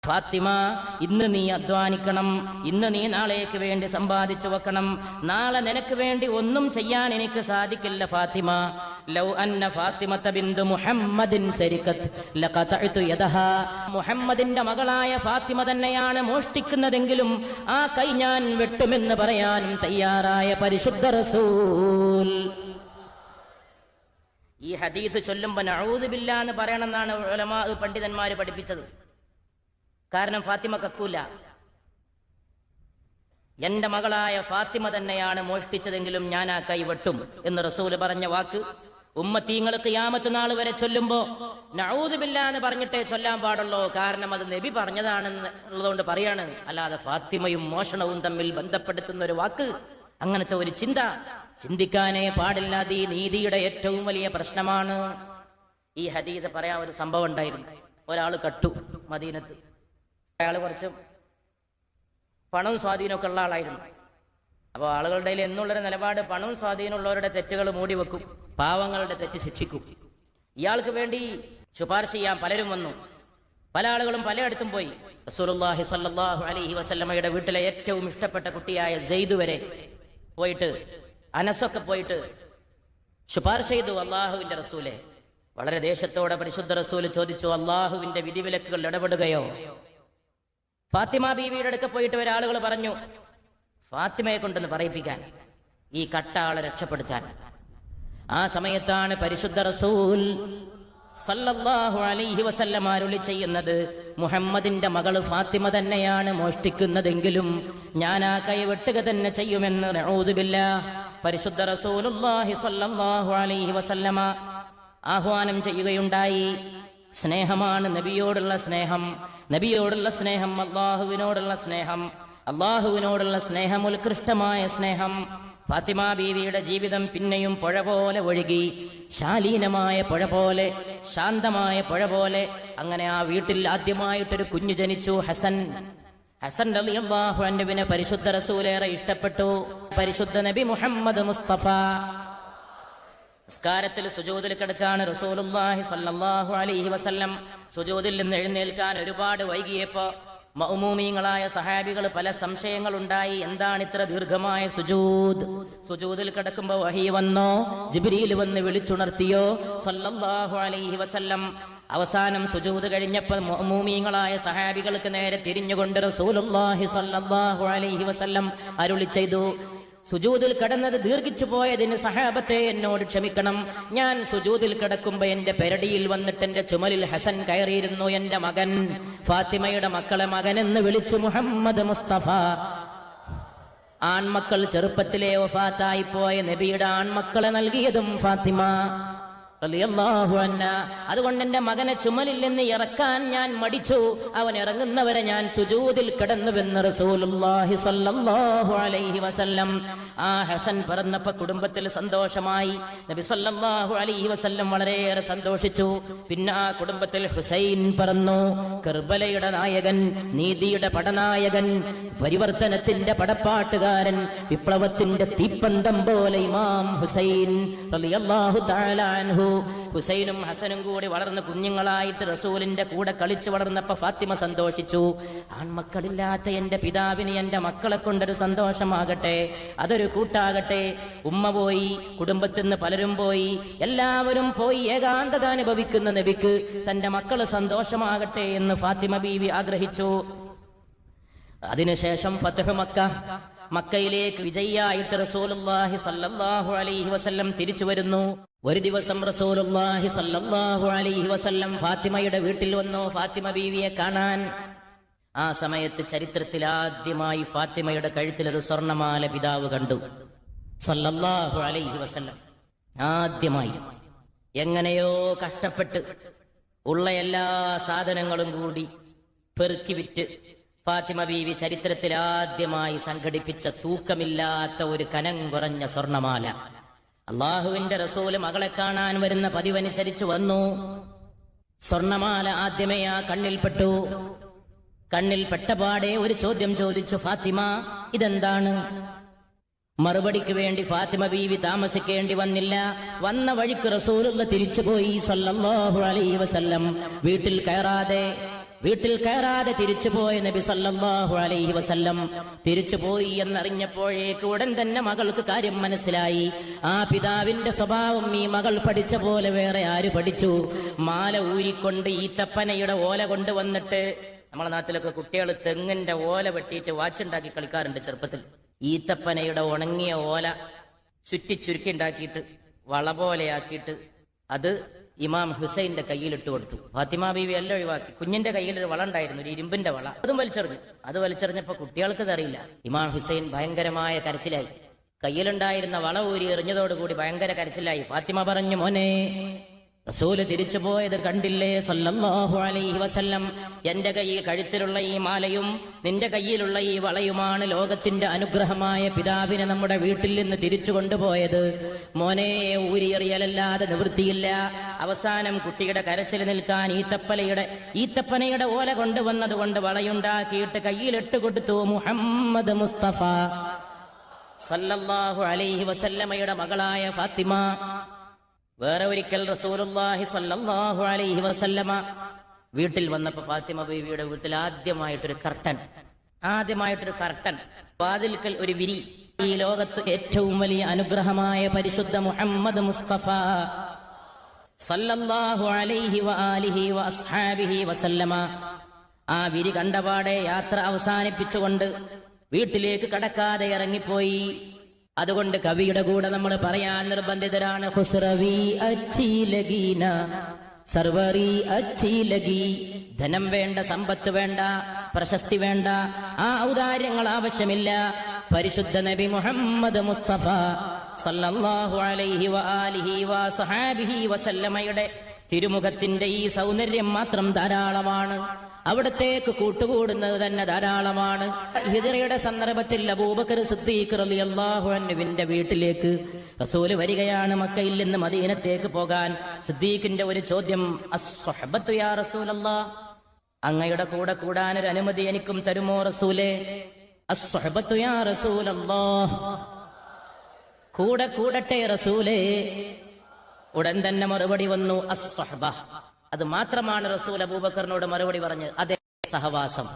ഫാത്തിമ, ഇന്ന് നീ അധ്വാനിക്കണം, ഇന്ന് നീ നാളേക്ക് വേണ്ടി സമ്പാദിച്ചു വെക്കണം. നാളെ നിനക്ക് വേണ്ടി ഒന്നും ചെയ്യാൻ എനിക്ക് സാധിക്കില്ല ഫാത്തിമ. ലൗ അന്ന ഫാത്തിമത ബിന്തു മുഹമ്മദിൻ സരിഖത് ലഖതഅതു യദഹാ. മുഹമ്മദിന്റെ മകളായ ഫാത്തിമ തന്നെയാണ് മോഷ്ടിക്കുന്നതെങ്കിലും ആ കൈ ഞാൻ വെട്ടുമെന്ന് പറയാനും തയ്യാറായ പരിശുദ്ധ റസൂൽ. ഈ ഹദീസ് ചൊല്ലുമ്പോൾ നഊദു ബില്ലാഹ് എന്ന് പറയണമെന്നാണ് ഉലമാ പണ്ഡിതന്മാർ പഠിപ്പിച്ചത്. കാരണം ഫാത്തിമ കക്കൂല. എന്റെ മകളായ ഫാത്തിമ തന്നെയാണ് മോഷ്ടിച്ചതെങ്കിലും ഞാൻ ആ കൈ വെട്ടും എന്ന് റസൂല് പറഞ്ഞ വാക്ക് ഉമ്മത്തീങ്ങൾ ഖിയാമത്ത് നാൾ വരെ ചൊല്ലുമ്പോ നഊദു ബില്ലാഹ് എന്ന് പറഞ്ഞിട്ടേ ചൊല്ലാൻ പാടുള്ളൂ. കാരണം അത് നബി പറഞ്ഞതാണെന്നുള്ളതുകൊണ്ട് പറയാണ്. അല്ലാതെ ഫാത്തിമയും മോഷണവും തമ്മിൽ ബന്ധപ്പെടുത്തുന്ന ഒരു വാക്ക്, അങ്ങനത്തെ ഒരു ചിന്ത ചിന്തിക്കാനേ പാടില്ലാതെ ഈ നീതിയുടെ ഏറ്റവും വലിയ പ്രശ്നമാണ്. ഈ ഹദീസ് പറയാൻ ഒരു സംഭവം ഉണ്ടായിരുന്നു. ഒരാൾ കട്ടു മദീനത്ത്. അയാൾ കുറച്ച് പണവും സ്വാധീനമൊക്കെ ഉള്ള ആളായിരുന്നു. അപ്പോൾ ആളുകളുടെ എന്നുള്ളൊരു നിലപാട് പണവും സ്വാധീനമുള്ളവരുടെ തെറ്റുകൾ മൂടി വെക്കും, പാവങ്ങളുടെ തെറ്റ് ശിക്ഷിക്കും. ഇയാൾക്ക് വേണ്ടി ശുപാർശ ചെയ്യാൻ പലരും വന്നു. പല ആളുകളും പലയിടത്തും പോയി. റസൂലുള്ളാഹി സ്വല്ലല്ലാഹു അലൈഹി വസല്ലമയുടെ വീട്ടിലെ ഏറ്റവും ഇഷ്ടപ്പെട്ട കുട്ടിയായ സെയ്ദ് വരെ പോയിട്ട്, അനസൊക്കെ പോയിട്ട് ശുപാർശ ചെയ്തു. അള്ളാഹുവിന്റെ റസൂലെ, വളരെ ദേഷ്യത്തോടെ പരിശുദ്ധ റസൂല് ചോദിച്ചു, അള്ളാഹുവിന്റെ വിധിവിലക്കുകൾ ഇടപെടുകയോ? ഫാത്തിമ ബീവിയുടെ അടുക്ക പോയിട്ട് ഒരാളുകൾ പറഞ്ഞു, ഫാത്തിമയെ കൊണ്ടെന്ന് പറയിപ്പിക്കാൻ, ഈ കട്ട ആളെ രക്ഷപ്പെടുത്താൻ. ആ സമയത്താണ് പരിശുദ്ധ റസൂൽ സല്ലല്ലാഹു അലൈഹി വസല്ലം അരുളി ചെയ്യുന്നത്, മുഹമ്മദിന്റെ മകള് ഫാത്തിമ തന്നെയാണ് മോഷ്ടിക്കുന്നതെങ്കിലും ഞാൻ ആ കൈ വെട്ടുക തന്നെ ചെയ്യുമെന്ന് നഊദു ബില്ലാഹ് പരിശുദ്ധ റസൂലുള്ളാഹി സല്ലല്ലാഹു അലൈഹി വസല്ലമ ആഹ്വാനം ചെയ്യുകയുണ്ടായി. സ്നേഹമാണ് നബിയോടുള്ള സ്നേഹം, നബിയോടുള്ള സ്നേഹം അള്ളാഹുവിനോടുള്ള സ്നേഹം, അള്ളാഹുവിനോടുള്ള സ്നേഹം ഉത്കൃഷ്ടമായ സ്നേഹം. ഫാത്തിമ ബീവിയുടെ ജീവിതം പിന്നെയും പുഴ പോലെ ഒഴുകി, ശാലീനമായ പുഴ പോലെ, ശാന്തമായ പുഴ പോലെ. അങ്ങനെ ആ വീട്ടിൽ ആദ്യമായിട്ടൊരു കുഞ്ഞു ജനിച്ചു, ഹസൻ. ഹസൻ റളിയല്ലാഹു അൻഹുവിനെ പരിശുദ്ധ റസൂലേറെ ഇഷ്ടപ്പെട്ടു. പരിശുദ്ധ നബി മുഹമ്മദ് മുസ്തഫ നിസ്കാരത്തിൽ സുജൂദിൽ കിടക്കാണ് റസൂലുള്ളാഹി സ്വല്ലല്ലാഹു അലൈഹി വസല്ലം. സുജൂദിൽ നിന്ന് എഴുന്നേൽക്കാൻ ഒരുപാട് വൈകിയപ്പോ മഅ്മൂമീങ്ങളായ സഹാബികൾ പല സംശയങ്ങളുണ്ടായി. എന്താണ് ഇത്ര ദീർഘമായ സുജൂദ്? സുജൂദിൽ കിടക്കുമ്പോൾ വഹി വന്നോ? ജിബ്രീൽ വന്ന് വിളിച്ചുണർത്തിയോ? സ്വല്ലല്ലാഹു അലൈഹി വസല്ലം. അവസാനം സുജൂദ് കഴിഞ്ഞപ്പോൾ മഅ്മൂമീങ്ങളായ സഹാബികൾക്ക് നേരെ തിരിഞ്ഞുകൊണ്ട് റസൂലുള്ളാഹി സ്വല്ലല്ലാഹു അലൈഹി വസല്ലം അരുളി ചെയ്തു, സുജൂദിൽ കിടന്നത് ദീർഘിച്ചു പോയതിന് സഹാബത്തെ എന്നോട് ക്ഷമിക്കണം. ഞാൻ സുജൂദിൽ കിടക്കുമ്പോ എന്റെ പെരടിയിൽ വന്നിട്ട് എന്റെ ചുമലിൽ ഹസൻ കയറിയിരുന്നു. എന്റെ മകൻ, ഫാത്തിമയുടെ മക്കളെ മകൻ എന്ന് വിളിച്ചു മുഹമ്മദ് മുസ്തഫ. ആൺമക്കൾ ചെറുപ്പത്തിലെ വഫാത്തായി പോയ നബിയുടെ ആൺമക്കളെ നൽകിയതും ഫാത്തിമ റളിയല്ലാഹു അൻഹാ. അതുകൊണ്ട് എന്റെ മകനെ ചുമലിൽ നിന്ന് ഇറക്കാൻ ഞാൻ മടിച്ചു. അവൻ ഇറങ്ങുന്നവരെ ഞാൻ സുജൂദിൽ കിടന്നുവെന്ന് റസൂലുള്ളാഹി സ്വല്ലല്ലാഹു അലൈഹി വസല്ലം. ആ ഹസൻ പിറന്നപ്പോ കുടുംബത്തിൽ സന്തോഷമായി. നബി സ്വല്ലല്ലാഹു അലൈഹി വസല്ലം വളരെയേറെ സന്തോഷിച്ചു. പിന്നെ ആ കുടുംബത്തിൽ ഹുസൈൻ പിറന്നു. കർബലയുടെ നായകൻ, നീതിയുടെ പടനായകൻ, പരിവർത്തനത്തിന്റെ പടപ്പാട്ടുകാരൻ, വിപ്ലവത്തിന്റെ തീപ്പന്തം പോലെ ഇമാം ഹുസൈൻ റളിയല്ലാഹു തആല അൻഹു. ഹുസൈനും ഹസനും കൂടി വളർന്ന് കുഞ്ഞുങ്ങളായിട്ട് റസൂലിന്റെ കൂടെ കളിച്ചു വളർന്നപ്പോ ഫാത്തിമ സന്തോഷിച്ചു. ആൺമക്കളില്ലാത്ത എന്റെ പിതാവിന് എന്റെ മക്കളെ കൊണ്ടൊരു സന്തോഷമാകട്ടെ, അതൊരു കൂട്ടാകട്ടെ. ഉമ്മ പോയി, കുടുംബത്തിൽ നിന്ന് പലരും പോയി, എല്ലാവരും പോയി ഏകാന്തത അനുഭവിക്കുന്ന നബിക്ക് തന്റെ മക്കള് സന്തോഷമാകട്ടെ എന്ന് ഫാത്തിമ ബീവി ആഗ്രഹിച്ചു. അതിനുശേഷം ഫത്ഹ് മക്ക, മക്കയിലേക്ക് വിജയിയായിട്ട് റസൂലുള്ളാഹി സ്വല്ലല്ലാഹു അലൈഹി വസല്ലം തിരിച്ചു വരുന്നു. ഒരു ദിവസം റസൂലുള്ളാഹി സ്വല്ലല്ലാഹു അലൈഹി വസല്ലം ഫാത്തിമയുടെ വീട്ടിൽ വന്നു ഫാത്തിമ ബീവിയെ കാണാൻ. ആ സമയത്ത് ചരിത്രത്തിൽ ആദ്യമായി ഫാത്തിമയുടെ കഴുത്തിലൊരു സ്വർണമാല പിതാവ് കണ്ടു സ്വല്ലല്ലാഹു അലൈഹി വസല്ലം. ആദ്യമായി എങ്ങനെയോ കഷ്ടപ്പെട്ട് ഉള്ള എല്ലാ സാധനങ്ങളും കൂടി പെറുക്കി വിറ്റ് ഫാത്തിമ ബീവി ചരിത്രത്തിൽ ആദ്യമായി സംഘടിപ്പിച്ച തൂക്കമില്ലാത്ത ഒരു കനം കുറഞ്ഞ സ്വർണമാല. അള്ളാഹുവിന്റെ റസൂല് മകളെ കാണാൻ വരുന്ന പതിവനുസരിച്ച് വന്നു. സ്വർണമാല ആദ്യമേ ആ കണ്ണിൽപ്പെട്ടു. കണ്ണിൽപ്പെട്ടപാടെ ഒരു ചോദ്യം ചോദിച്ചു, ഫാത്തിമ ഇതെന്താണ്? മറുപടിക്ക് വേണ്ടി ഫാത്തിമ ബീവി താമസിക്കേണ്ടി വന്നില്ല. വന്ന വഴിക്ക് റസൂലുള്ള തിരിച്ചുപോയി സ്വല്ലല്ലാഹു അലൈഹി വസല്ലം. വീട്ടിൽ കയറാതെ വീട്ടിൽ കയറാതെ തിരിച്ചുപോയ നബി സല്ലല്ലാഹു അലൈഹി വസല്ലം തിരിച്ചുപോയി എന്നറിഞ്ഞപ്പോഴേക്ക് ഉടൻ തന്നെ മകൾക്ക് കാര്യം മനസ്സിലായി. ആ പിതാവിന്റെ സ്വഭാവം ഈ മകൾ പഠിച്ച പോലെ വേറെ ആര് പഠിച്ചു? മാല ഊരിക്കൊണ്ട് ഈത്തപ്പനയുടെ ഓല കൊണ്ടുവന്നിട്ട്, നമ്മളെ നാട്ടിലൊക്കെ കുട്ടികൾ തെങ്ങിന്റെ ഓല വെട്ടിയിട്ട് വാച്ചുണ്ടാക്കി കളിക്കാറുണ്ട് ചെറുപ്പത്തിൽ. ഈത്തപ്പനയുടെ ഉണങ്ങിയ ഓല ചുരുക്കി ഉണ്ടാക്കിയിട്ട് വള പോലെയാക്കിയിട്ട് അത് ഇമാം ഹുസൈന്റെ കയ്യിലിട്ട് കൊടുത്തു. ഫാത്തിമ ബീവി എല്ലാം ഒഴിവാക്കി. കുഞ്ഞിന്റെ കയ്യിൽ ഒരു വള ഉണ്ടായിരുന്നു, ഒരു ഇരുമ്പിന്റെ വള. അതും വലിച്ചെറിഞ്ഞു. അത് വലിച്ചെറിഞ്ഞപ്പോ കുട്ടികൾക്ക് അറിയില്ല. ഇമാം ഹുസൈൻ ഭയങ്കരമായ കരച്ചിലായി. കയ്യിലുണ്ടായിരുന്ന വള ഊരി എറിഞ്ഞതോടുകൂടി ഭയങ്കര കരച്ചിലായി. ഫാത്തിമ പറഞ്ഞു, മോനെ, റസൂല് തിരിച്ചു പോയത് കണ്ടില്ലേ സല്ലല്ലാഹു അലൈഹി വസല്ലം? എന്റെ കയ്യിൽ കഴുത്തിലുള്ള ഈ മാലയും നിന്റെ കയ്യിലുള്ള ഈ വളയുമാണ് ലോകത്തിന്റെ അനുഗ്രഹമായ പിതാവിനെ നമ്മുടെ വീട്ടിൽ നിന്ന് തിരിച്ചു കൊണ്ടുപോയത്. മോനെ, ഊരിയെറിയലല്ലാതെ നിവൃത്തിയില്ല. അവസാനം കുട്ടിയുടെ കരച്ചിൽ നിൽക്കാൻ ഈത്തപ്പനയുടെ ഓല കൊണ്ടുവന്നത് കൊണ്ട് വളയുണ്ടാക്കിയിട്ട് കയ്യിലിട്ട് കൊടുത്തു. മുഹമ്മദ് മുസ്തഫ സല്ലല്ലാഹു അലൈഹി വസല്ലമയുടെ മകളായ ഫാത്തിമ. വേറെ ഒരിക്കൽ റസൂലുള്ളാഹി സ്വല്ലല്ലാഹു അലൈഹി വസല്ലമ വീട്ടിൽ വന്നപ്പോ ഫാത്തിമ ബീവിയുടെ വീട്ടിൽ ആദ്യമായിട്ടൊരു കർട്ടൻ, വാതിൽക്കൽ ഒരു വിരി. ഈ ലോകത്ത് ഏറ്റവും വലിയ അനുഗ്രഹമായ പരിശുദ്ധ മുഹമ്മദ് മുസ്തഫ സല്ലല്ലാഹു അലൈഹി വആലിഹി വഅസ്ഹാബിഹി വസല്ലമ ആ വിരി കണ്ടപാടെ യാത്ര അവസാനിപ്പിച്ചുകൊണ്ട് വീട്ടിലേക്ക് കടക്കാതെ ഇറങ്ങിപ്പോയി. അതുകൊണ്ട് കവിയുടെ കൂടെ നമ്മൾ പറയാൻ നിർബന്ധിതരാണ്. ഖുസ്റവി അച്ഛി ലഗീന സർവറി അച്ഛി ലഗി. ധനം വേണ്ട, സമ്പത്ത് വേണ്ട, പ്രശസ്തി വേണ്ട, ആ ഔദാര്യങ്ങൾ ആവശ്യമില്ല. പരിശുദ്ധ നബി മുഹമ്മദ് മുസ്തഫ സല്ലല്ലാഹു അലൈഹി വആലിഹി വസഹാബിഹി വസല്ലമയുടെ തിരുമുഖത്തിന്റെ ഈ സൗന്ദര്യം മാത്രം ധാരാളമാണ്. അവിടത്തേക്ക് കൂട്ടുകൂടുന്നത് തന്നെ ധാരാളമാണ്. ഹിജ്റയുടെ സന്ദർഭത്തിൽ അബൂബക്കർ സിദ്ദീഖ് റളിയല്ലാഹു അൻഹുവിന്റെ വീട്ടിലേക്ക് റസൂല് വരികയാണ് മക്കയിൽ നിന്ന് മദീനത്തേക്ക് പോകാൻ. സിദ്ദീഖിന്റെ ഒരു ചോദ്യം, അസ്സുഹബത്തു യാ റസൂലല്ലാഹ്, അങ്ങയുടെ കൂടെ കൂടാൻ ഒരു അനുമതി എനിക്കും തരുമോ റസൂലേ? അസ്സുഹബത്തു യാ റസൂലല്ലാഹ്, കൂടെ കൂടട്ടെ റസൂലേ. ഉടൻ തന്നെ മറുപടി വന്നു, അസ്സുഹബ. അത് മാത്രമാണ് റസൂൽ അബൂബക്കറിനോട് മറുപടി പറഞ്ഞത്, അതേ സഹവാസം.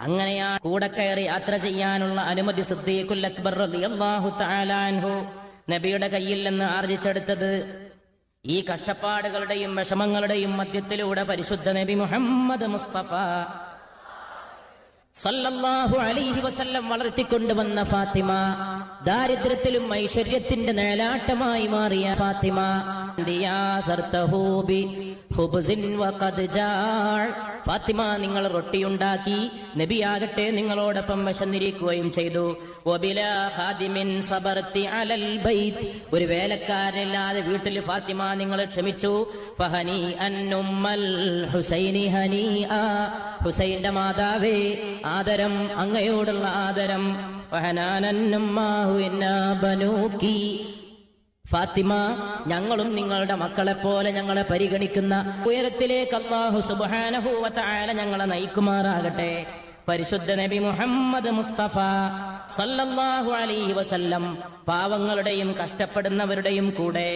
അങ്ങനെയാണ് കൂടെ കയറി യാത്ര ചെയ്യാനുള്ള അനുമതി സിദ്ദീഖുൽ അക്ബർ റളിയല്ലാഹു തആല അൻഹു നബിയുടെ കയ്യിൽ നിന്ന് ആർജിച്ചെടുത്തത്. ഈ കഷ്ടപ്പാടുകളുടെയും വിഷമങ്ങളുടെയും മധ്യത്തിലൂടെ പരിശുദ്ധ നബി മുഹമ്മദ് മുസ്തഫ സല്ലല്ലാഹു അലൈഹി വസല്ലം വളർത്തിക്കൊണ്ടുവന്ന ഫാത്തിമ, ദാരിദ്ര്യത്തിലും ഐശ്വര്യത്തിന്റെ നിഴലാട്ടമായി മാറിയ ഫാത്തിമ. ഫാത്തിമ, നിങ്ങൾ റൊട്ടിയുണ്ടാക്കി, നബിയാകട്ടെ നിങ്ങളോടൊപ്പം വിശന്നിരിക്കുകയും ചെയ്തു. ഒരു വേലക്കാരനില്ലാതെ വീട്ടിൽ ഫാത്തിമ നിങ്ങൾ ക്ഷമിച്ചു. ഹുസൈന്റെ മാതാവേ, ആദരം, അങ്ങയോടുള്ള ആദരം. ഫാത്തിമ, ഞങ്ങളും നിങ്ങളുടെ മക്കളെ പോലെ ഞങ്ങളെ പരിഗണിക്കുന്ന ഉയരത്തിലേക്ക് അല്ലാഹു സുബ്ഹാനഹു വ തആല ഞങ്ങളെ നയിക്കുമാറാകട്ടെ. പരിശുദ്ധ നബി മുഹമ്മദ് മുസ്തഫ സല്ലല്ലാഹു അലൈഹി വസല്ലം പാവങ്ങളുടെയും കഷ്ടപ്പെടുന്നവരുടെയും കൂടെ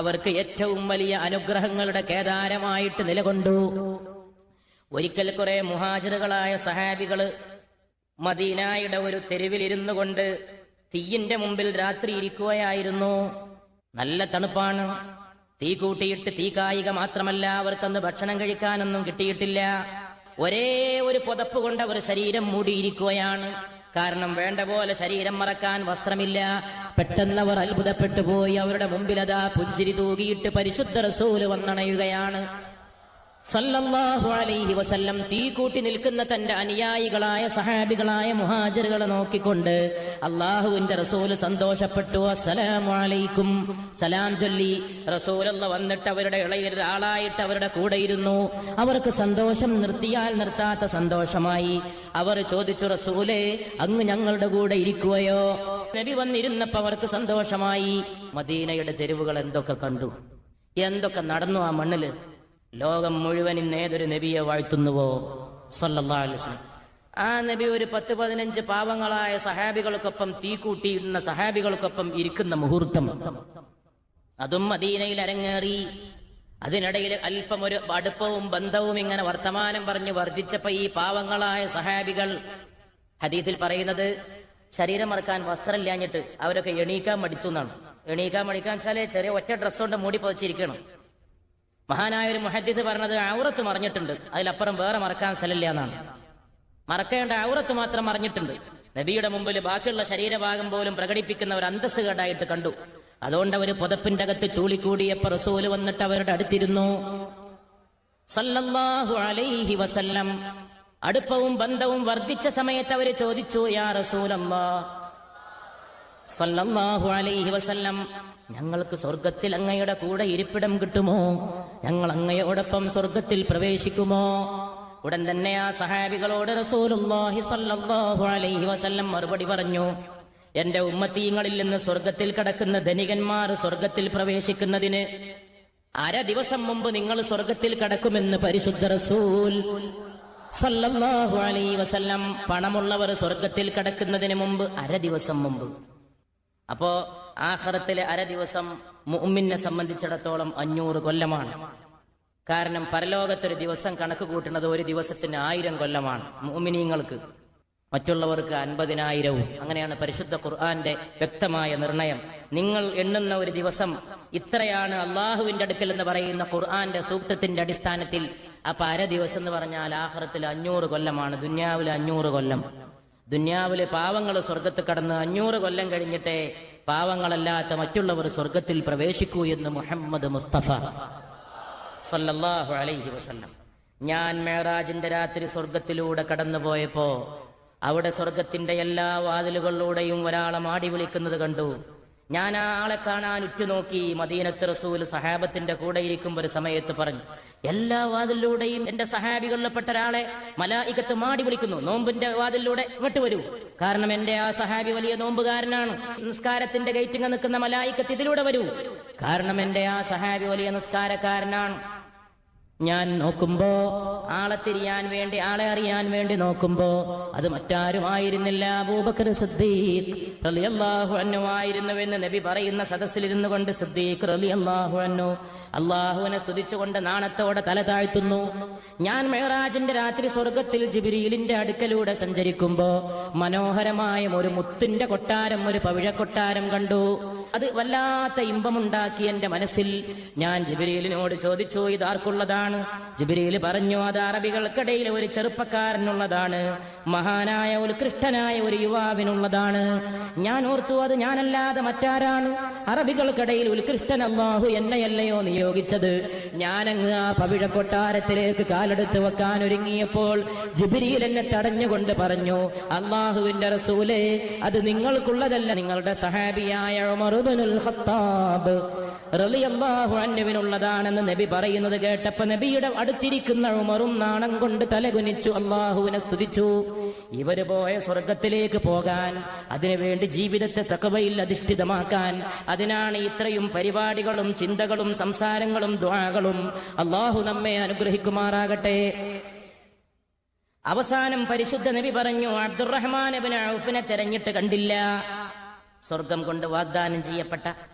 അവർക്ക് ഏറ്റവും വലിയ അനുഗ്രഹങ്ങളുടെ കേദാരമായിട്ട് നിലകൊണ്ടു. ഒരിക്കൽ കുറെ മുഹാജിറുകളായ സഹാബികള് മദീനയുടെ ഒരു തെരുവിലിരുന്നു കൊണ്ട് തീയിന്റെ മുമ്പിൽ രാത്രി ഇരിക്കുകയായിരുന്നു. നല്ല തണുപ്പാണ്. തീ കൂട്ടിയിട്ട് തീ കായിക മാത്രമല്ല, അവർക്കന്ന് ഭക്ഷണം കഴിക്കാനൊന്നും കിട്ടിയിട്ടില്ല. ഒരേ ഒരു പുതപ്പ് കൊണ്ട് അവർ ശരീരം മൂടിയിരിക്കുകയാണ്. കാരണം വേണ്ട പോലെ ശരീരം മറക്കാൻ വസ്ത്രമില്ല. പെട്ടെന്ന് അവർ അത്ഭുതപ്പെട്ടു പോയി. അവരുടെ മുമ്പിലതാ പുഞ്ചിരി തൂകിയിട്ട് പരിശുദ്ധ റസൂല് വന്നണയുകയാണ് സല്ലല്ലാഹു അലൈഹി വസല്ലം. തീ കൂട്ടി നിൽക്കുന്ന തന്റെ അനുയായികളായ സഹാബികളായ മുഹാജിറുകളെ നോക്കിക്കൊണ്ട് അള്ളാഹുവിന്റെ റസൂല് സന്തോഷപ്പെട്ടു. അസ്സലാമു അലൈക്കും, സലാം ചൊല്ലി. റസൂലുള്ള വന്നിട്ട് അവരുടെ ഇളയ ആളായിട്ട് അവരുടെ കൂടെ ഇരുന്നു. അവർക്ക് സന്തോഷം നിർത്തിയാൽ നിർത്താത്ത സന്തോഷമായി. അവർ ചോദിച്ചു, റസൂലേ, അങ്ങ് ഞങ്ങളുടെ കൂടെ ഇരിക്കുകയോ? നബി വന്നിരുന്നപ്പോ അവർക്ക് സന്തോഷമായി. മദീനയുടെ തെരുവുകൾ എന്തൊക്കെ കണ്ടു, എന്തൊക്കെ നടന്നു ആ മണ്ണില്. ലോകം മുഴുവൻ ഇന്ന് ഏതൊരു നബിയെ വാഴ്ത്തുന്നുവോ സല്ലല്ലാഹു അലൈഹി വസല്ലം. ആ നബി ഒരു 10-15 പാവങ്ങളായ സഹാബികൾക്കൊപ്പം, തീ കൂട്ടിയിടുന്ന സഹാബികൾക്കൊപ്പം ഇരിക്കുന്ന മുഹൂർത്തം, അതും മദീനയിൽ അരങ്ങേറി. അതിനിടയിൽ അല്പം ഒരു അടുപ്പവും ബന്ധവും ഇങ്ങനെ വർത്തമാനം പറഞ്ഞ് വർദ്ധിച്ചപ്പോ ഈ പാവങ്ങളായ സഹാബികൾ, ഹദീസിൽ പറയുന്നത് ശരീരം മറക്കാൻ വസ്ത്രമില്ലാഞ്ഞിട്ട് അവരൊക്കെ എണീക്കാൻ മടിച്ചു എന്നാണ്. എണീക്കാൻ മടിക്കാൻ വെച്ചാല് ചെറിയ ഒറ്റ ഡ്രസ് കൊണ്ട് മൂടി പൊതിച്ചിരിക്കണം. മഹാനായ ഒരു മുഹദ്ദിസ് പറഞ്ഞത് ഔറത്ത് മറിഞ്ഞിട്ടുണ്ട്, അതിലപ്പുറം വേറെ മറക്കാൻ സ്ഥലമില്ല എന്നാണ്. മറക്കേണ്ട ഔറത്ത് മാത്രം മറിഞ്ഞിട്ടുണ്ട്. നബിയുടെ മുമ്പിൽ ബാക്കിയുള്ള ശരീരഭാഗം പോലും പ്രകടിപ്പിക്കുന്ന ഒരു അന്തസ് കേടായിട്ട് കണ്ടു. അതുകൊണ്ട് അവര് പുതപ്പിന്റെ അകത്ത് ചൂളിക്കൂടിയപ്പോ റസൂല് വന്നിട്ട് അവരുടെ അടുത്തിരുന്നു സല്ലല്ലാഹു അലൈഹി വസല്ലം. അടുപ്പവും ബന്ധവും വർദ്ധിച്ച സമയത്ത് അവര് ചോദിച്ചു, യാ റസൂലല്ലാഹ് സല്ലല്ലാഹു അലൈഹി വസല്ലം, ഞങ്ങൾക്ക് സ്വർഗത്തിൽ അങ്ങയുടെ കൂടെ ഇരിപ്പിടം കിട്ടുമോ? ഞങ്ങൾ അങ്ങയോടൊപ്പം സ്വർഗത്തിൽ പ്രവേശിക്കുമോ? ഉടൻ തന്നെ ആ സഹാബികളോട് റസൂലുള്ളാഹി സ്വല്ലല്ലാഹു അലൈഹി വസല്ലം മറുപടി പറഞ്ഞു, എന്റെ ഉമ്മത്തീങ്ങളിൽ നിന്ന് സ്വർഗത്തിൽ കടക്കുന്ന ധനികന്മാർ സ്വർഗത്തിൽ പ്രവേശിക്കുന്നതിന് ദിവസം മുമ്പ് നിങ്ങൾ സ്വർഗത്തിൽ കടക്കുമെന്ന് പരിശുദ്ധ റസൂൽ സല്ലല്ലാഹു അലൈഹി വസല്ലം. പണമുള്ളവർ സ്വർഗത്തിൽ കടക്കുന്നതിന് മുമ്പ് ദിവസം മുമ്പ്. അപ്പോ ആഖിറത്തിലെ ദിവസം മുഅ്മിനെ സംബന്ധിച്ചിടത്തോളം 500 കൊല്ലമാണ്. കാരണം പരലോകത്തൊരു ദിവസം കണക്ക് കൂട്ടുന്നത് ഒരു ദിവസത്തിന് 1000 കൊല്ലമാണ് മുഅ്മിനീങ്ങൾക്ക്, മറ്റുള്ളവർക്ക് 50,000. അങ്ങനെയാണ് പരിശുദ്ധ ഖുർആന്റെ വ്യക്തമായ നിർണയം. നിങ്ങൾ എണ്ണുന്ന ഒരു ദിവസം ഇത്രയാണ് അള്ളാഹുവിന്റെ അടുക്കൽ എന്ന് പറയുന്ന ഖുർആന്റെ സൂക്തത്തിന്റെ അടിസ്ഥാനത്തിൽ. അപ്പൊ ദിവസം എന്ന് പറഞ്ഞാൽ ആഖിറത്തിൽ 500 കൊല്ലമാണ്, ദുന്യാവിലെ 500 കൊല്ലം. ദുന്യാവിലെ പാവങ്ങൾ സ്വർഗത്ത് കടന്ന് 500 കൊല്ലം കഴിഞ്ഞിട്ടേ പാവങ്ങളല്ലാത്ത മറ്റുള്ളവർ സ്വർഗത്തിൽ പ്രവേശിക്കൂ എന്ന് മുഹമ്മദ് മുസ്തഫ സല്ലല്ലാഹു അലൈഹി വസല്ലം. ഞാൻ മെഹറാജിന്റെ രാത്രി സ്വർഗത്തിലൂടെ കടന്നുപോയപ്പോ അവിടെ സ്വർഗത്തിന്റെ എല്ലാ വാതിലുകളിലൂടെയും ഒരാളെ മാടി വിളിക്കുന്നത് കണ്ടു. ഞാൻ ആ ആളെ കാണാൻ ഉറ്റുനോക്കി. മദീനത്ത് റസൂൽ സഹാബത്തിന്റെ കൂടെ ഇരിക്കുമ്പോൾ ഒരു സമയത്ത് പറഞ്ഞു, എല്ലാ വാതിലൂടെയും എന്റെ സഹാബികളിൽപ്പെട്ട ഒരാളെ മലായികത്ത് മാടി വിളിക്കുന്നു, നോമ്പിന്റെ വാതിലൂടെ ഇങ്ങോട്ട് വരൂ. കാരണം എന്റെ ആ സഹാബി വലിയ നോമ്പുകാരനാണ്. നിസ്കാരത്തിന്റെ ഗേറ്റിങ് നിൽക്കുന്ന മലായികത്ത് ഇതിലൂടെ വരൂ, കാരണം എന്റെ ആ സഹാബി വലിയ നിസ്കാരക്കാരനാണ്. ഞാൻ നോക്കുമ്പോ ആളെ തിരിയാൻ വേണ്ടി, ആളെ അറിയാൻ വേണ്ടി നോക്കുമ്പോ അത് മറ്റാരുമായിരുന്നില്ല, അബൂബക്കർ സിദ്ദീഖ് റളിയല്ലാഹു അൻഹു ആയിരുന്നുവെന്ന് നബി പറയുന്ന സദസ്സിലിരുന്നു കൊണ്ട് സിദ്ദീഖ് റളിയല്ലാഹു അൻഹു അള്ളാഹുവിനെ സ്തുതിച്ചുകൊണ്ട് നാണത്തോടെ തല താഴ്ത്തുന്നു. ഞാൻ മെഹറാജിന്റെ രാത്രി സ്വർഗത്തിൽ ജിബ്രീലിന്റെ അടുക്കലൂടെ സഞ്ചരിക്കുമ്പോ മനോഹരമായ ഒരു മുത്തിന്റെ കൊട്ടാരം, ഒരു പവിഴക്കൊട്ടാരം കണ്ടു. അത് വല്ലാത്ത ഇമ്പമുണ്ടാക്കി എന്റെ മനസ്സിൽ. ഞാൻ ജിബ്രീലിനോട് ചോദിച്ചു, ഇതാർക്കുള്ളതാണ്? ജിബ്രീൽ പറഞ്ഞു, അത് അറബികൾക്കിടയിൽ ഒരു ചെറുപ്പക്കാരനുള്ളതാണ്, മഹാനായ ഉത്കൃഷ്ടനായ ഒരു യുവാവിനുള്ളതാണ്. ഞാൻ ഓർത്തു, അത് ഞാനല്ലാതെ മറ്റാരാണ്? അറബികൾക്കിടയിൽ ഉത്കൃഷ്ടൻ അല്ലാഹു എന്നെയല്ലയോ നിയോഗിച്ചത്? ഞാനങ്ങ് ആ പവിഴക്കൊട്ടാരത്തിലേക്ക് കാലെടുത്ത് വെക്കാൻ ഒരുങ്ങിയപ്പോൾ ജിബ്രീൽ എന്നെ തടഞ്ഞുകൊണ്ട് പറഞ്ഞു, അല്ലാഹുവിന്റെ റസൂലേ, അത് നിങ്ങൾക്കുള്ളതല്ല, നിങ്ങളുടെ സഹാബിയായ ഉമർ ഇബ്നുൽ ഖത്താബ് റളിയല്ലാഹു അൻഹുവിനുള്ളതാണെന്ന് നബി പറയുന്നത് കേട്ടപ്പോ നബിയുടെ അടുത്തിരിക്കുന്ന ഉമറും നാണം കൊണ്ട് തലകുനിച്ചു, അല്ലാഹുവിനെ സ്തുതിച്ചു. ഇവര് പോയ സ്വർഗത്തിലേക്ക് പോകാൻ, അതിനുവേണ്ടി ജീവിതത്തെ തഖ്വയിൽ അധിഷ്ഠിതമാക്കാൻ, അതിനാണ് ഇത്രയും പരിപാടികളും ചിന്തകളും സംസാരങ്ങളും ദുആകളും. അല്ലാഹു നമ്മെ അനുഗ്രഹിക്കുമാറാകട്ടെ. അവസാനം പരിശുദ്ധ നബി പറഞ്ഞു, അബ്ദുറഹ്മാൻ ഇബ്നു ഔഫിനെ തെരഞ്ഞിട്ട് കണ്ടില്ല. സ്വർഗം കൊണ്ട് വാഗ്ദാനം ചെയ്യപ്പെട്ട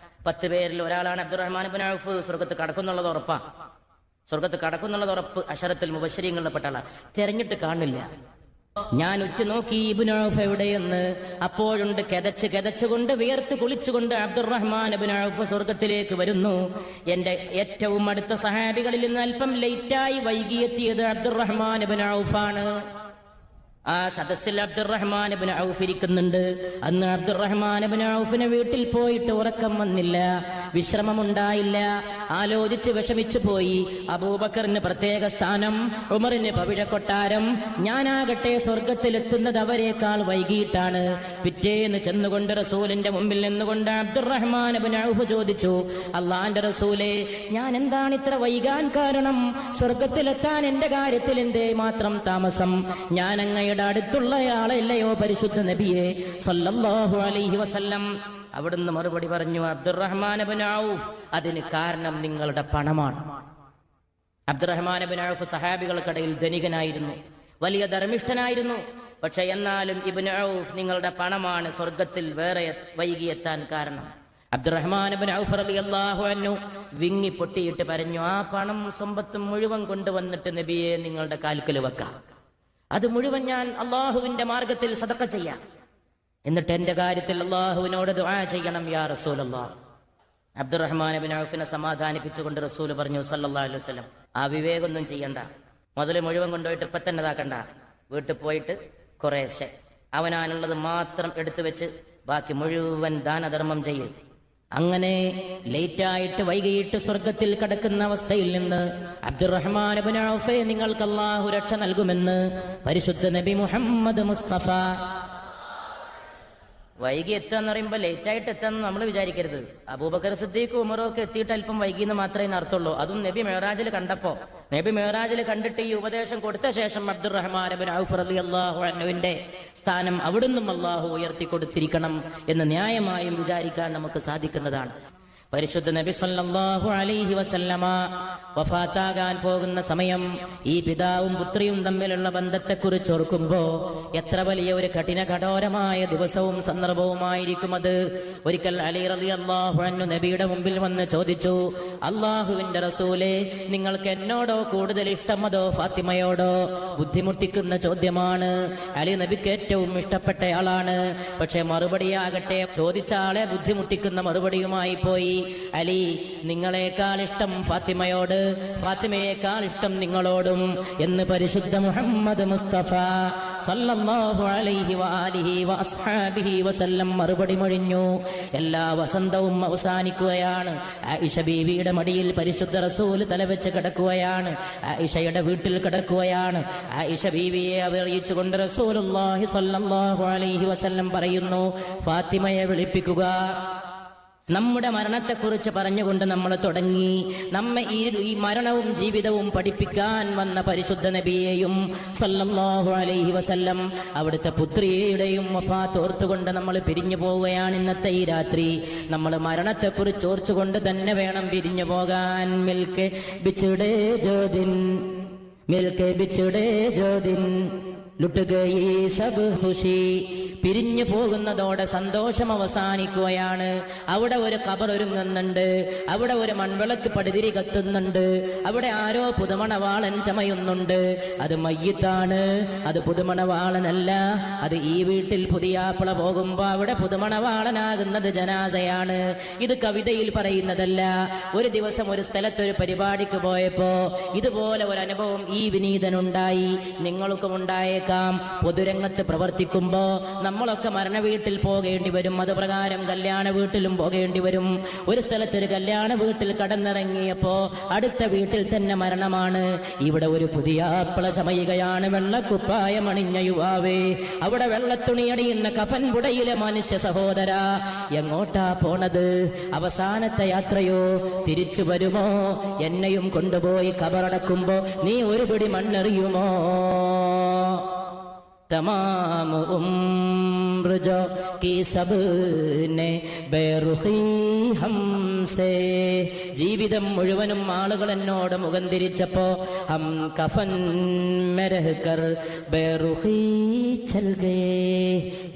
10 പേരിൽ ഒരാളാണ് അബ്ദുറഹ്മാൻ ഇബ്നു ഔഫ്. സ്വർഗത്ത് കടക്കുന്നുള്ളത് ഉറപ്പാ, സ്വർഗത്ത് കടക്കുന്നുള്ളത് ഉറപ്പ്. അശറത്തുൽ മുബശ്ശിരീങ്ങളിൽപ്പെട്ട ആളാണ്. തെരഞ്ഞിട്ട് കാണില്ല. ഞാൻ ഉറ്റുനോക്കി ഇബ്നു ഔഫ് എവിടെയെന്ന്. അപ്പോഴുണ്ട് കിതച്ചുകൊണ്ട് വിയർത്ത് കുളിച്ചുകൊണ്ട് അബ്ദുറഹ്മാൻ ഇബ്നു ഔഫ് സ്വർഗത്തിലേക്ക് വരുന്നു. എന്റെ ഏറ്റവും അടുത്ത സഹാബികളിൽ നിന്ന് അല്പം ലേറ്റായി വൈകിയെത്തിയത് അബ്ദുറഹ്മാൻ ഇബ്നു ഔഫാണ്. ആ സദസ്സിൽ അബ്ദുറഹ്മാൻ ഇബ്നു ഔഫ് ഇരിക്കുന്നുണ്ട്. അന്ന് അബ്ദുറഹ്മാൻ ഇബ്നു ഔഫിന് വീട്ടിൽ പോയിട്ട് ഉറക്കം വന്നില്ല, വിശ്രമമുണ്ടായില്ല. ആലോചിച്ച് വിഷമിച്ചു പോയി. അബൂബക്കറിന് പ്രത്യേക സ്ഥാനം, ഉമറിന് പവിഴക്കൊട്ടാരം. ഞാനാകട്ടെ സ്വർഗത്തിലെത്തുന്നത് അവരെക്കാൾ വൈകിട്ടാണ്. പിറ്റേന്ന് ചെന്നുകൊണ്ട് റസൂലിന്റെ മുമ്പിൽ നിന്നുകൊണ്ട് അബ്ദുറഹ്മാൻ ഇബ്നു ഔഫ് ചോദിച്ചു, അള്ളാന്റെ റസൂലേ, ഞാൻ എന്താണ് ഇത്ര വൈകാൻ കാരണം? സ്വർഗത്തിലെത്താൻ എന്റെ കാര്യത്തിൽ എന്തേ മാത്രം താമസം? ഞാൻ അങ്ങയുടെ അടുത്തുള്ളയാളല്ലയോ പരിശുദ്ധ നബിയെ സല്ലല്ലാഹു അലൈഹി വസല്ലം? അവിടുന്ന് മറുപടി പറഞ്ഞു, അബ്ദുറഹ്മാൻ ഇബ്നു ഔഫ്, അതിന് കാരണം നിങ്ങളുടെ പണമാണ്. അബ്ദുറഹ്മാൻ ഇബ്നു ഔഫ് സഹാബികൾക്കിടയിൽ ധനികനായിരുന്നു, വലിയ ധർമ്മിഷ്ഠനായിരുന്നു. പക്ഷെ എന്നാലും ഇബ്നു ഔഫ്, നിങ്ങളുടെ പണമാണ് സ്വർഗത്തിൽ വേറെ വൈകിയെത്താൻ കാരണം. അബ്ദുറഹ്മാൻ ഇബ്നു ഔഫ് റളിയല്ലാഹു അൻഹു വിങ്ങി പൊട്ടിയിട്ട് പറഞ്ഞു, ആ പണം സമ്പത്തും മുഴുവൻ കൊണ്ടുവന്നിട്ട് നബിയെ നിങ്ങളുടെ കാൽക്കൽ വെക്കാം, അത് മുഴുവൻ ഞാൻ അള്ളാഹുവിന്റെ മാർഗത്തിൽ സദഖ ചെയ്യാം, എന്നിട്ട് എന്റെ കാര്യത്തിൽ അള്ളാഹുവിനോട് ദുആ ചെയ്യണം യാ റസൂലല്ലാഹ്. അബ്ദുറഹ്മാൻ ഇബ്നു ഔഫിനെ സമാധാനിപ്പിച്ചുകൊണ്ട് റസൂൽ പറഞ്ഞു സല്ലല്ലാഹു അലൈഹി വസല്ലം, ആ വിവേകൊന്നും ചെയ്യണ്ട, മുതൽ മുഴുവൻ കൊണ്ടുപോയിട്ട് ഇപ്പൊ തന്നെ ഇതാക്കണ്ട, വീട്ടിൽ പോയിട്ട് കുറേശ്ശെ അവനാനുള്ളത് മാത്രം എടുത്തു വെച്ച് ബാക്കി മുഴുവൻ ദാനധർമ്മം ചെയ്യും. അങ്ങനെ ലേറ്റായിട്ട് വൈകിട്ട് സ്വർഗത്തിൽ കടക്കുന്ന അവസ്ഥയിൽ നിന്ന് അബ്ദുറഹ്മാൻ ഇബ്നു ഔഫേ നിങ്ങൾക്ക് അല്ലാഹു രക്ഷ നൽകുമെന്ന് പരിശുദ്ധ നബി മുഹമ്മദ് മുസ്തഫ. വൈകി എത്താന്ന് പറയുമ്പോൾ ലേറ്റായിട്ട് എത്താന്ന് നമ്മൾ വിചാരിക്കരുത്. അബൂബക്കർ സിദ്ദീഖ് ഉമറും ഒക്കെ എത്തിയിട്ട് അല്പം വൈകിയെന്ന് മാത്രമേ അർത്ഥമുള്ളൂ. അതും നബി മെഹറാജിൽ കണ്ടപ്പോ, നബി മെഹറാജിൽ കണ്ടിട്ട് ഈ ഉപദേശം കൊടുത്ത ശേഷം അബ്ദുറഹ്മാൻ ഇബ്നു ഔഫ് റളിയല്ലാഹു അൻഹുവിന്റെ സ്ഥാനം അവിടുന്നും അല്ലാഹു ഉയർത്തി കൊടുത്തിരിക്കണം എന്ന് ന്യായമായും വിചാരിക്കാൻ നമുക്ക് സാധിക്കുന്നതാണ്. പരിശുദ്ധ നബി സല്ലല്ലാഹു അലൈഹി വസല്ലമ വഫാത്താകാൻ പോകുന്ന സമയം ഈ പിതാവും പുത്രിയും തമ്മിലുള്ള ബന്ധത്തെക്കുറിച്ച് ഓർക്കുമ്പോ എത്ര വലിയ ഒരു കഠോരമായ ദിവസവും സന്ദർഭവുമായിരിക്കും അത്. ഒരിക്കൽ അലി റളിയല്ലാഹു അൻഹു നബിയുടെ മുമ്പിൽ വന്ന് ചോദിച്ചു, അല്ലാഹുവിന്റെ റസൂലേ, നിങ്ങൾക്ക് എന്നോടോ കൂടുതൽ ഇഷ്ടം അതോ ഫാത്തിമയോടോ? ബുദ്ധിമുട്ടിക്കുന്ന ചോദ്യമാണ്. അലി നബിക്ക് ഏറ്റവും ഇഷ്ടപ്പെട്ടയാളാണ്. പക്ഷെ മറുപടിയാകട്ടെ ചോദിച്ച ആളെ ബുദ്ധിമുട്ടിക്കുന്ന മറുപടിയുമായി പോയി. അലി, നിങ്ങളെക്കാൾ ഇഷ്ടം ഫാത്തിമയോട്, ഫാത്തിമയേക്കാൾ ഇഷ്ടം നിങ്ങളോടും എന്ന് പരിശുദ്ധ മുഹമ്മദ് മുസ്തഫ സല്ലല്ലാഹു അലൈഹി വആലിഹി വഅസ്ഹാബിഹി വസല്ലം മറുപടി മൊഴിഞ്ഞു. എല്ലാ വസന്തവും അവസാനിക്കുകയാണ്. ആയിഷ ബീവിയുടെ മടിയിൽ പരിശുദ്ധ റസൂൽ തലവെച്ച് കിടക്കുകയാണ്. ആയിഷയുടെ വീട്ടിൽ കിടക്കുകയാണ്. ആയിഷ ബീവിയെ അറിയിച്ചുകൊണ്ട് റസൂലുള്ളാഹി സല്ലല്ലാഹു അലൈഹി വസല്ലം പറയുന്നു, ഫാത്തിമയെ വിളിപ്പിക്കുക. നമ്മുടെ മരണത്തെക്കുറിച്ച് പറഞ്ഞുകൊണ്ട് നമ്മൾ തുടങ്ങി. നമ്മെ ഈ മരണവും ജീവിതവും പഠിപ്പിക്കാൻ വന്ന പരിശുദ്ധ നബിയെയും സല്ലല്ലാഹു അലൈഹി വസല്ലം അവിടുത്തെ പുത്രിയുടെയും വഫാത്ത് ഓർത്തുകൊണ്ട് നമ്മൾ പിരിഞ്ഞു പോവുകയാണ്. ഇന്നത്തെ ഈ രാത്രി നമ്മൾ മരണത്തെക്കുറിച്ച് ഓർച്ചുകൊണ്ട് തന്നെ വേണം പിരിഞ്ഞു പോകാൻ. മിൽക്കെ ബിഛുടേ ജോദിൻ, മിൽക്കെ ബിഛുടേ ജോദിൻ ലുട്ട് ഗയി സബ് ഖുശി. പിരിഞ്ഞു പോകുന്നതോടെ സന്തോഷം അവസാനിക്കുകയാണ്. അവിടെ ഒരു ഖബർ ഒരുങ്ങുന്നുണ്ട്, അവിടെ ഒരു മൺവിളക്ക് പടുതിരി കത്തുന്നുണ്ട്, അവിടെ ആരോ പുതുമണവാളൻ ചമയുന്നുണ്ട്. അത് മയ്യിത്താണ്, അത് പുതുമണവാളനല്ല. അത് ഈ വീട്ടിൽ പുതിയാപ്പിള പോകുമ്പോ അവിടെ പുതുമണവാളനാകുന്നത് ജനാസയാണ്. ഇത് കവിതയിൽ പറയുന്നതല്ല. ഒരു ദിവസം ഒരു സ്ഥലത്തൊരു പരിപാടിക്ക് പോയപ്പോ ഇതുപോലെ ഒരു അനുഭവം ഈ വിനീതനുണ്ടായി. നിങ്ങൾക്കും ഉണ്ടായേക്കാം. പൊതുരംഗത്ത് പ്രവർത്തിക്കുമ്പോ നമ്മളൊക്കെ മരണ വീട്ടിൽ പോകേണ്ടി വരും. അത് പ്രകാരം കല്യാണ വീട്ടിലും പോകേണ്ടി വരും. ഒരു സ്ഥലത്തൊരു കല്യാണ വീട്ടിൽ കടന്നിറങ്ങിയപ്പോ അടുത്ത വീട്ടിൽ തന്നെ മരണമാണ്. ഇവിടെ ഒരു പുതിയാപ്പിള ചമയുകയാണ്. വെള്ളക്കുപ്പായമണിഞ്ഞ യുവാവേ, അവിടെ വെള്ളത്തുണിയടിയുന്ന കഫൻ പുടയിലെ മനുഷ്യ സഹോദര, എങ്ങോട്ടാ പോണത്? അവസാനത്തെ യാത്രയോ? തിരിച്ചു വരുമോ? എന്നെയും കൊണ്ടുപോയി ഖബറടക്കുമ്പോ നീ ഒരു പിടി മണ്ണെറിയുമോ? തമാം ഉംർ ജോ കി സബ്നെ ബേറുഖി ഹംസേ. ജീവിതം മുഴുവനും ആളുകൾ എന്നോട് മുഖം തിരിച്ചപ്പോ ഹം കഫൻ മെരഹ് കർ ബേറുഖി ചൽ ഗയേ.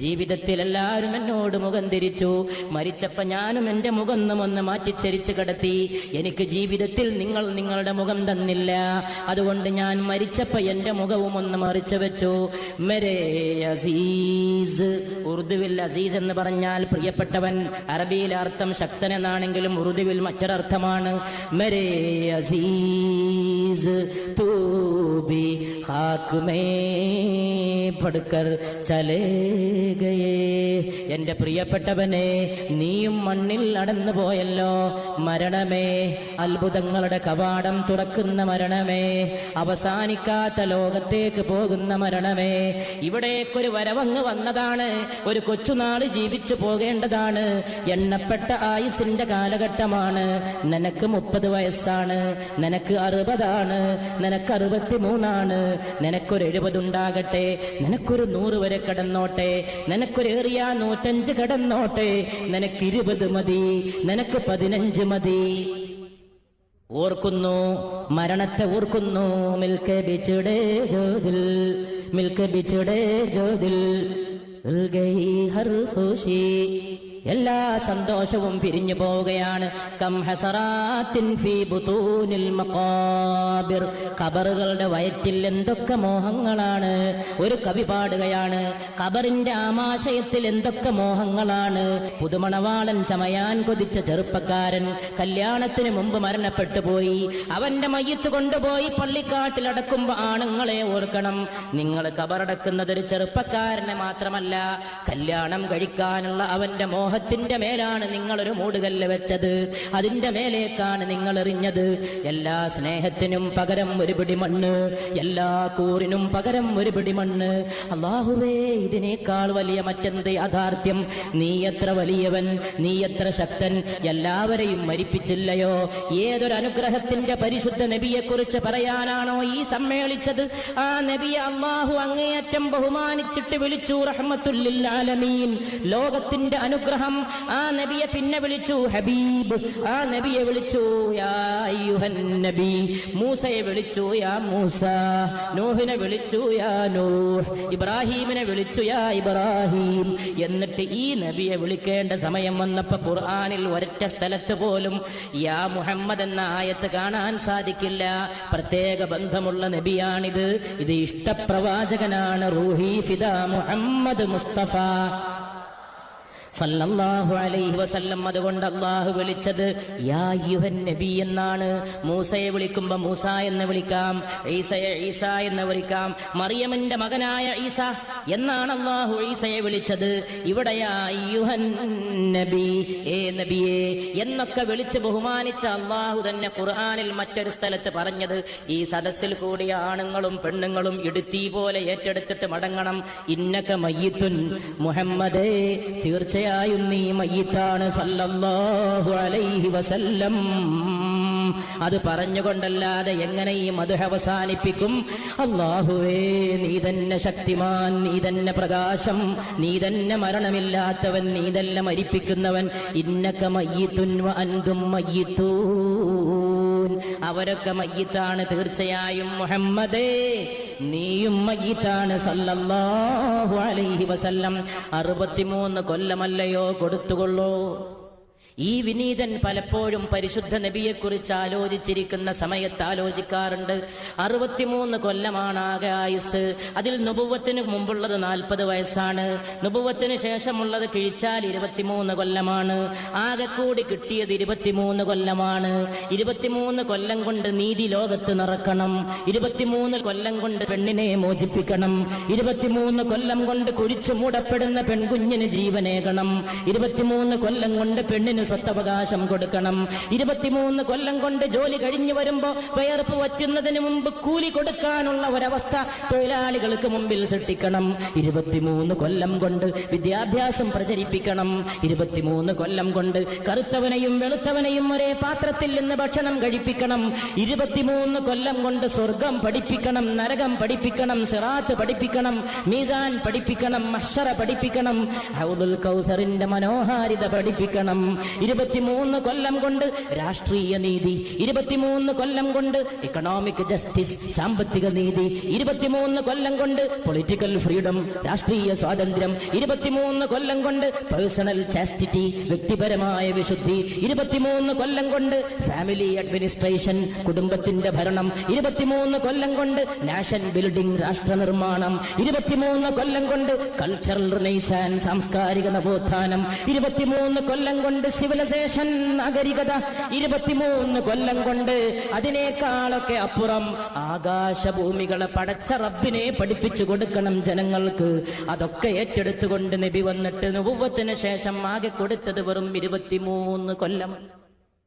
ജീവിതത്തിൽ എല്ലാവരും എന്നോട് മുഖം തിരിച്ചു. മരിച്ചപ്പോ ഞാനും എന്റെ മുഖം ഒന്ന് മാറ്റിച്ചരിച്ചു കിടത്തി. എനിക്ക് ജീവിതത്തിൽ നിങ്ങൾ നിങ്ങളുടെ മുഖം തന്നില്ല. അതുകൊണ്ട് ഞാൻ മരിച്ചപ്പോ എന്റെ മുഖവും ഒന്ന് മറിച്ചു വെച്ചു. അസീസ്, ഉറുദുവിൽ അസീസ് എന്ന് പറഞ്ഞാൽ പ്രിയപ്പെട്ടവൻ. അറബിയിലെ അർത്ഥം ശക്തൻ എന്നാണെങ്കിലും ഉറുദുവിൽ മറ്റൊരർത്ഥമാണ്. മരേ അസീസ് തൂ ഭി ഖാക് മേ പഡ്കർ ചലേ ഗയേ. എന്റെ പ്രിയപ്പെട്ടവനെ, നീയും മണ്ണിൽ നടന്നു പോയല്ലോ. മരണമേ, അത്ഭുതങ്ങളുടെ കവാടം തുറക്കുന്ന മരണമേ, അവസാനിക്കാത്ത ലോകത്തേക്ക് പോകുന്ന മരണമേ, ഇവിടേക്കൊരു വരവങ്ങ് വന്നതാണ്. ഒരു കൊച്ചുനാള് ജീവിച്ചു പോകേണ്ടതാണ്. എണ്ണപ്പെട്ട ആയുസിന്റെ കാലഘട്ടമാണ്. നിനക്ക് 30 വയസ്സാണ്, നിനക്ക് 60 നിനക്ക് 63 നിനക്കൊരു 70 ഉണ്ടാകട്ടെ, നിനക്കൊരു 100 വരെ കടന്നോട്ടെ, നിനക്കൊരേറിയ 105 കടന്നോട്ടെ, നിനക്ക് 20 മതി, നിനക്ക് 15 മതി. ഓർക്കുന്നു, മരണത്തെ ഓർക്കുന്നു. മിൽക്കെ ബിഛുടേ ജോ ദിൽ, മിൽക്കെ ബിഛുടേ ജോ ദിൽ, ഉൽ ഗയി ഹർ ഖുശി. എല്ലാ സന്തോഷവും പിരിഞ്ഞു പോവുകയാണ്. കം ഹസറാത്തിൻ ഫീ ബുതൂനിൽ മഖാബിർ, ഖബറുകളുടെ വയറ്റിൽ എന്തൊക്കെ മോഹങ്ങളാണ്. ഒരു കവി പാടുകയാണ്, ഖബറിന്റെ ആമാശയത്തിൽ എന്തൊക്കെ മോഹങ്ങളാണ്. പുതുമണവാളൻ ചമയാൻ കൊതിച്ച ചെറുപ്പക്കാരൻ കല്യാണത്തിന് മുമ്പ് മരണപ്പെട്ടു പോയി. അവന്റെ മയ്യത്ത് കൊണ്ടുപോയി പള്ളിക്കാട്ടിലടക്കുമ്പോ ആണുങ്ങളെ ഓർക്കണം, നിങ്ങൾ ഖബറടക്കുന്നത് ഒരു ചെറുപ്പക്കാരനെ മാത്രമല്ല, കല്യാണം കഴിക്കാനുള്ള അവന്റെ മോഹത്തിന്റെ മേലാണ് നിങ്ങളൊരു മൂടുകല്ല് വെച്ചത്. അതിന്റെ മേലേക്കാണ് നിങ്ങൾ എറിഞ്ഞത്. എല്ലാ സ്നേഹത്തിനും പകരം ഒരു പിടി മണ്ണ്, എല്ലാ കൂറിനും പകരം ഒരു പിടി മണ്ണ്. അല്ലാഹുവേ, ഇതിനേക്കാൾ വലിയ മറ്റെന്ത് യാഥാർത്ഥ്യം? നീ എത്ര വലിയവൻ, നീ എത്ര ശക്തൻ, എല്ലാവരെയും മരിപ്പിച്ചില്ലയോ? ഏതൊരു അനുഗ്രഹത്തിന്റെ പരിശുദ്ധ നബിയെക്കുറിച്ച് പറയാനാണോ ഈ സമ്മേളിച്ചത്? ആ നബിയെ അല്ലാഹു അങ്ങേയറ്റം ബഹുമാനിച്ചിട്ട് വിളിച്ചു റഹ്മത്തുൽ ലിൽ ആലമീൻ, ലോകത്തിന്റെ അനുഗ്രഹം. ആ നബിയെ പിന്നെ വിളിച്ചു ഹബീബ്, ആ നബിയെ വിളിച്ചു യാ അയ്യുഹൻ നബി. മൂസയെ വിളിച്ചു യാ മൂസ, നൂഹിനെ വിളിച്ചു യാ നൂഹ്, ഇബ്രാഹീമിനെ വിളിച്ചു യാ ഇബ്രാഹീം. എന്നിട്ട് ഈ നബിയെ വിളിക്കേണ്ട സമയം വന്നപ്പോ ഖുർആനിൽ ഒരൊറ്റ സ്ഥലത്ത് പോലും യാ മുഹമ്മദ് എന്ന ആയത്ത് കാണാൻ സാധിക്കില്ല. പ്രത്യേക ബന്ധമുള്ള നബിയാണിത്. ഇത് ഇഷ്ടപ്രവാചകനാണ്. റൂഹി ഫിദാ മുഹമ്മദ് മുസ്തഫ സല്ലല്ലാഹു അലൈഹി വസല്ലം. അതുകൊണ്ട് അല്ലാഹു വിളിച്ചത് യാ അയ്യുഹൻ നബി എന്നാണ്. മൂസയെ വിളിക്കുമ്പോ മൂസ എന്ന് വിളിക്കാം, ഈസയെ ഈസ എന്ന് വിളിക്കാം. മറിയമിന്റെ മകനായ ഈസ എന്നാണ് അല്ലാഹു ഈസയെ വിളിച്ചത്. ഇവിടെ യാ അയ്യുഹൻ നബി, ഏ നബിയെ എന്നൊക്കെ വിളിച്ച് ബഹുമാനിച്ച അല്ലാഹു തന്നെ ഖുർആനിൽ മറ്റൊരു സ്ഥലത്ത് പറഞ്ഞത് ഈ സദസ്സിൽ കൂടിയ ആണുങ്ങളും പെണ്ണുങ്ങളും ഇടുത്തി പോലെ ഏറ്റെടുത്തിട്ട് മടങ്ങണം. ഇന്നക മയ്യിത്തുൻ മുഹമ്മദേ, തീർച്ചയായും നീ മയ്യിത്താണ് സല്ലല്ലാഹു അലൈഹി വസല്ലം. അത് പറഞ്ഞുകൊണ്ടല്ലാതെ എങ്ങനെ ഈ മദ്ഹ് അവസാനിപ്പിക്കും? അല്ലാഹുവേ, നീ തന്നെ ശക്തിമാൻ, നീ തന്നെ പ്രകാശം, നീ തന്നെ മരണമില്ലാത്തവൻ, നീ തന്നെ മരിപ്പിക്കുന്നവൻ. ഇന്നക മയ്യിത്തുൻ വ അൻതും മയ്യിത്തൂൻ, അവരൊക്കെ മയ്യിത്താണ്. തീർച്ചയായും മുഹമ്മദേ, നീയും മയ്യിത്താണ് സല്ലല്ലാഹു അലൈഹി വസല്ലം. 63 കൊല്ലമല്ലയോ കൊടുത്തുകൊള്ളൂ. ഈ വിനീതൻ പലപ്പോഴും പരിശുദ്ധ നബിയെക്കുറിച്ച് ആലോചിച്ചിരിക്കുന്ന സമയത്ത് ആലോചിക്കാറുണ്ട്. 63 കൊല്ലമാണ് ആകെ ആയുസ്. അതിൽ നുബുവത്തിന് മുമ്പുള്ളത് 40 വയസ്സാണ്. നുബുവത്തിന് ശേഷമുള്ളത് കിഴിച്ചാൽ 23 കൊല്ലമാണ്. ആകെ കൂടി കിട്ടിയത് 23 കൊല്ലമാണ്. 23 കൊല്ലം കൊണ്ട് നീതി ലോകത്ത് നിറക്കണം. 23 കൊല്ലം കൊണ്ട് പെണ്ണിനെ മോചിപ്പിക്കണം. 23 കൊല്ലം കൊണ്ട് കുഴിച്ചു മൂടപ്പെടുന്ന പെൺകുഞ്ഞിന് ജീവനേകണം. 23 കൊല്ലം കൊണ്ട് പെണ്ണിന് സ്വത്തവകാശം കൊടുക്കണം. 23 കൊല്ലം കൊണ്ട് ജോലി കഴിഞ്ഞു വരുമ്പോ വയർപ്പ് വറ്റുന്നതിന് മുമ്പ് കൂലി കൊടുക്കാനുള്ള ഒരവസ്ഥ തൊഴിലാളികൾക്ക് മുമ്പിൽ സൃഷ്ടിക്കണം. 23 കൊല്ലം കൊണ്ട് വിദ്യാഭ്യാസം പ്രചരിപ്പിക്കണം. 23 കൊല്ലം കൊണ്ട് കറുത്തവനെയും വെളുത്തവനെയും ഒരേ പാത്രത്തിൽ നിന്ന് ഭക്ഷണം കഴിപ്പിക്കണം. 23 കൊല്ലം കൊണ്ട് സ്വർഗം പഠിപ്പിക്കണം, നരകം പഠിപ്പിക്കണം, സിറാത്ത് പഠിപ്പിക്കണം, മീസാൻ പഠിപ്പിക്കണം, മഹ്ശറ പഠിപ്പിക്കണം, ഹൗദുൽ കൗസറിന്റെ മനോഹാരിത പഠിപ്പിക്കണം. 23 കൊല്ലം കൊണ്ട് രാഷ്ട്രീയ നീതി, 23 കൊല്ലം കൊണ്ട് എക്കണോമിക് ജസ്റ്റിസ്, സാമ്പത്തിക നീതി, 23 കൊല്ലം കൊണ്ട് പൊളിറ്റിക്കൽ ഫ്രീഡം, രാഷ്ട്രീയ സ്വാതന്ത്ര്യം, 23 കൊല്ലം കൊണ്ട് പേഴ്സണൽ ചാസ്റ്റിറ്റി, വ്യക്തിപരമായ വിശുദ്ധി, 23 കൊല്ലം കൊണ്ട് ഫാമിലി അഡ്മിനിസ്ട്രേഷൻ, കുടുംബത്തിന്റെ ഭരണം, 23 കൊല്ലം കൊണ്ട് നാഷൻ ബിൽഡിംഗ്, രാഷ്ട്ര നിർമ്മാണം, 23 കൊല്ലം കൊണ്ട് കൾച്ചറൽ റിനൈസാൻസ്, സാംസ്കാരിക നവോത്ഥാനം, 23 കൊല്ലം കൊണ്ട് സിവിലൈസേഷൻ, നാഗരികത, 23 കൊല്ലം കൊണ്ട് അതിനേക്കാളൊക്കെ അപ്പുറം ആകാശഭൂമികളെ പടച്ച റബ്ബിനെ പഠിപ്പിച്ചു കൊടുക്കണം ജനങ്ങൾക്ക്. അതൊക്കെ ഏറ്റെടുത്തുകൊണ്ട് നബി വന്നിട്ട് നുബുവ്വത്തിന് ശേഷം ആകെ കൊടുത്തത് വെറും 23 കൊല്ലം.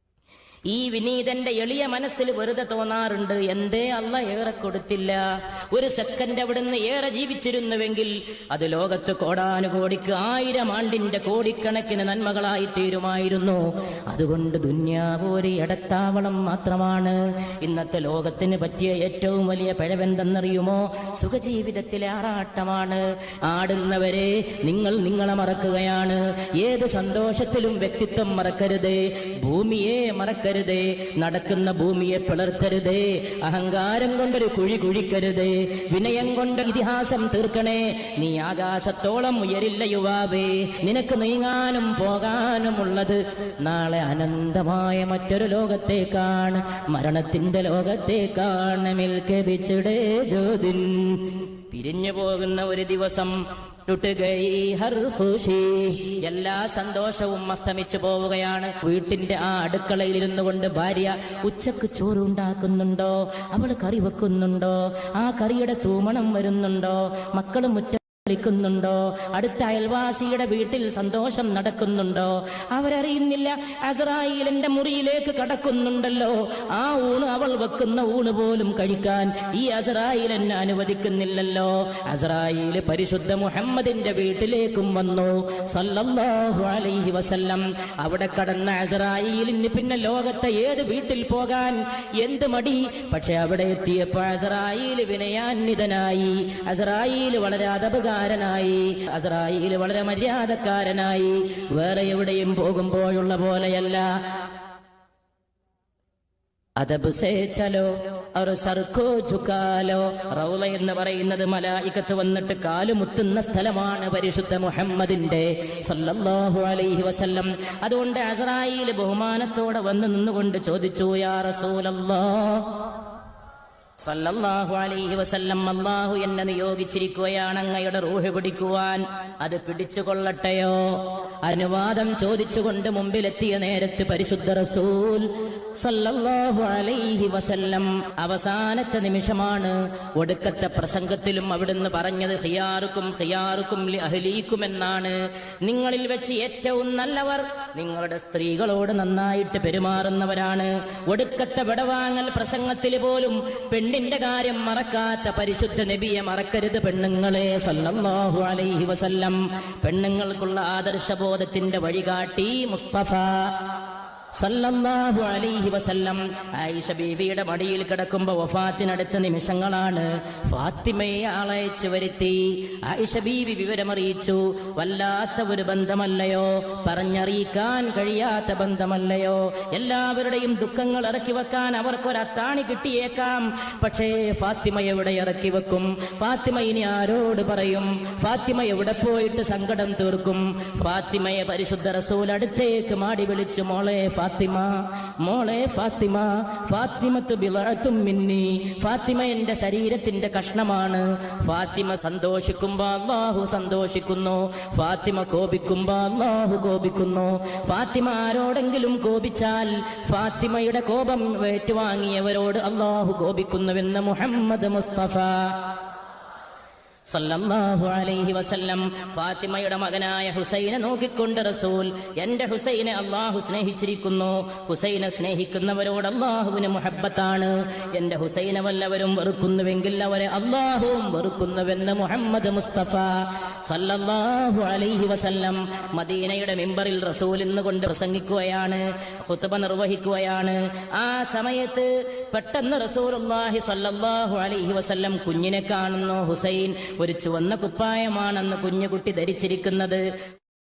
ഈ വിനീതന്റെ എളിയ മനസ്സിൽ വെറുതെ തോന്നാറുണ്ട്, എന്തേ അല്ല ഏറെ കൊടുത്തില്ല? ഒരു സെക്കൻഡ് അവിടുന്ന് ഏറെ ജീവിച്ചിരുന്നുവെങ്കിൽ അത് ലോകത്ത് കോടാനുകോടിക്ക് 1000 ആണ്ടിന്റെ കോടിക്കണക്കിന് നന്മകളായി തീരുമായിരുന്നു. അതുകൊണ്ട് ദുന്യാവ് ഒരു ഇടത്താവളം മാത്രമാണ്. ഇന്നത്തെ ലോകത്തിന് പറ്റിയ ഏറ്റവും വലിയ പിഴവെന്തെന്നറിയുമോ? സുഖജീവിതത്തിലെ ആറാട്ടമാണ്. ആടുന്നവരെ നിങ്ങൾ നിങ്ങളെ മറക്കുകയാണ്. ഏത് സന്തോഷത്തിലും വ്യക്തിത്വം മറക്കരുത്, ഭൂമിയെ മറക്കരുത്, പിളർക്കരുതേ, നടക്കുന്ന ഭൂമിയെ പിളർത്തരുതേ, അഹങ്കാരം കൊണ്ടൊരു കുഴി കുഴിക്കരുതേ, വിനയം കൊണ്ട് ഇതിഹാസം തീർക്കണേ. നീ ആകാശത്തോളം ഉയരില്ല യുവാവേ, നിനക്ക് നീങ്ങാനും പോകാനുമുള്ളത് നാളെ അനന്തമായ മറ്റൊരു ലോകത്തേക്കാണ്, മരണത്തിന്റെ ലോകത്തേക്കാണ്. മിൽക്കെ ബിച്ഛടേ ജ്യോതിൻ, പിരിഞ്ഞു പോകുന്ന ഒരു ദിവസം. എല്ലാ സന്തോഷവും അസ്തമിച്ചു പോവുകയാണ്. വീട്ടിന്റെ ആ അടുക്കളയിൽ ഇരുന്നു കൊണ്ട് ഭാര്യ ഉച്ചക്ക് ചോറുണ്ടാക്കുന്നുണ്ടോ, അവള് കറി വെക്കുന്നുണ്ടോ, ആ കറിയുടെ തൂമണം വരുന്നുണ്ടോ, മക്കള് ളിക്കുന്നുണ്ടോ, അടുത്ത അയൽവാസിയുടെ വീട്ടിൽ സന്തോഷം നടക്കുന്നുണ്ടോ, അവരറിയുന്നില്ല. അസ്രായീലിന്റെ മുറിയിലേക്ക് കടക്കുന്നുണ്ടല്ലോ, ആ ഊണ്, അവൾ വെക്കുന്ന ഊണ് പോലും കഴിക്കാൻ ഈ അസ്രായീൽ എന്നെ അനുവദിക്കുന്നില്ലല്ലോ. അസ്രായീൽ പരിശുദ്ധ മുഹമ്മദിന്റെ വീട്ടിലേക്കും വന്നു സല്ലല്ലാഹു അലൈഹി വസല്ലം. അവിടെ കടന്ന അസ്രായീലിന് പിന്നെ ലോകത്തെ ഏത് വീട്ടിൽ പോകാൻ എന്ത് മടി. പക്ഷെ അവിടെ എത്തിയപ്പോ അസ്രായീൽ വിനയാന്വിതനായി, അസ്രായീൽ വളരെ അതപകാരനായി, അസ്രായീൽ വളരെ മര്യാദക്കാരനായി. വേറെ എവിടെയും പോകുമ്പോഴുള്ള പോലെയല്ല. അദബ് സേ ചലോ और सर को झुका लो. റൗള എന്ന് പറയുന്നത് മലായികത്ത് വന്നിട്ട് കാലുമുത്തുന്ന സ്ഥലമാണ് പരിശുദ്ധ മുഹമ്മദിന്റെ സല്ലല്ലാഹു അലൈഹി വസല്ലം. അതുകൊണ്ട് അസ്രായീൽ ബഹുമാനത്തോടെ വന്ന് നിന്നുകൊണ്ട് ചോദിച്ചു, യാ റസൂലല്ലാഹ് സല്ലല്ലാഹു അലൈഹി വസല്ലം, അല്ലാഹു എന്നെ നിയോഗിച്ചിരിക്കുകയാണ് അങ്ങയുടെ റൂഹ് പിടിക്കുവാൻ, അത് പിടിച്ചുകൊള്ളട്ടെയോ? അനുവാദം ചോദിച്ചുകൊണ്ട് മുമ്പിലെത്തിയ നേരത്ത് പരിശുദ്ധ റസൂൽ സല്ലല്ലാഹു അലൈഹി വസല്ലം അവസാനത്തെ നിമിഷമാണ്. ഒടുക്കത്തെ പ്രസംഗത്തിലും അവിടുന്ന് പറഞ്ഞത് ഖിയാറുക്കും ഖിയാറുക്കും ലി അഹ്ലീക്കും എന്നാണ്. നിങ്ങളിൽ വെച്ച് ഏറ്റവും നല്ലവർ നിങ്ങളുടെ സ്ത്രീകളോട് നന്നായിട്ട് പെരുമാറുന്നവരാണ്. ഒടുക്കത്തെ വിടവാങ്ങൽ പ്രസംഗത്തിൽ പോലും പെണ്ണിന്റെ കാര്യം മറക്കാത്ത പരിശുദ്ധ നബിയെ മറക്കരുത് പെണ്ണുങ്ങളെ സല്ലല്ലാഹു അലൈഹി വസല്ലം. പെണ്ണുങ്ങൾക്കുള്ള ആദർശബോധത്തിന്റെ വഴികാട്ടി മുസ്തഫ സല്ലല്ലാഹു അലൈഹി വസല്ലം. ആയിഷ ബീവിയുടെ മടിയിൽ കിടക്കുമ്പോ വഫാത്തിനടുത്ത നിമിഷങ്ങളാണ്. ഫാത്തിമയെ ആളയച്ചു വരുത്തി. ആയിഷ ബീവി വിവരമറിയിച്ചു. വല്ലാത്ത ഒരു ബന്ധമല്ലയോ, പറഞ്ഞറിയിക്കാൻ കഴിയാത്ത ബന്ധമല്ലയോ. എല്ലാവരുടെയും ദുഃഖങ്ങൾ ഇറക്കി വെക്കാൻ അവർക്കൊരത്താണി കിട്ടിയേക്കാം, പക്ഷേ ഫാത്തിമ എവിടെ ഇറക്കി വെക്കും? ഫാത്തിമ ഇനി ആരോട് പറയും? ഫാത്തിമ എവിടെ പോയിട്ട് സങ്കടം തീർക്കും? ഫാത്തിമയെ പരിശുദ്ധ റസൂൽ അടുത്തേക്ക് മാടി വിളിച്ചു, മോളെ ഫാത്തിമ, മോളെ ഫാത്തിമ, ഫാത്തിമത്തു ബിളഅത്തും മിന്നി, ഫാത്തിമ എന്റെ ശരീരത്തിന്റെ കഷ്ണമാണ്. ഫാത്തിമ സന്തോഷിക്കുമ്പോ അല്ലാഹു സന്തോഷിക്കുന്നു, ഫാത്തിമ കോപിക്കുമ്പോ അല്ലാഹു കോപിക്കുന്നു. ഫാത്തിമ ആരോടെങ്കിലും കോപിച്ചാൽ ഫാത്തിമയുടെ കോപം ഏറ്റുവാങ്ങിയവരോട് അല്ലാഹു കോപിക്കുന്നുവെന്ന് മുഹമ്മദ് മുസ്തഫ സല്ലല്ലാഹു അലൈഹി വസല്ലം. ഫാത്തിമയുടെ മകനായ ഹുസൈനെ നോക്കിക്കൊണ്ട് റസൂൽ, എന്റെ ഹുസൈനെ അല്ലാഹു സ്നേഹിച്ചിരിക്കുന്നു, ഹുസൈനെ സ്നേഹിക്കുന്നവരോട് അല്ലാഹുവിന് മുഹബ്ബത്താണ്. എന്റെ ഹുസൈനെ വല്ലവരും വെറുക്കുന്നുവെങ്കിൽ അവരെ അല്ലാഹുവും വെറുക്കുന്നുവെന്ന് മുഹമ്മദ് മുസ്തഫ സല്ലല്ലാഹു അലൈഹി വസല്ലം. മദീനയുടെ മിമ്പറിൽ റസൂൽ ഇന്നുകൊണ്ട് പ്രസംഗിക്കുകയാണ്, ഖുത്ബ നിർവഹിക്കുകയാണ്. ആ സമയത്ത് പെട്ടെന്ന് റസൂലുള്ളാഹി സല്ലല്ലാഹു അലൈഹി വസല്ലം കുഞ്ഞിനെ കാണുന്നു. ഹുസൈൻ ഒരു ചുവന്ന കുപ്പായമാണെന്ന് കുഞ്ഞുകുട്ടി ധരിച്ചിരിക്കുന്നത്.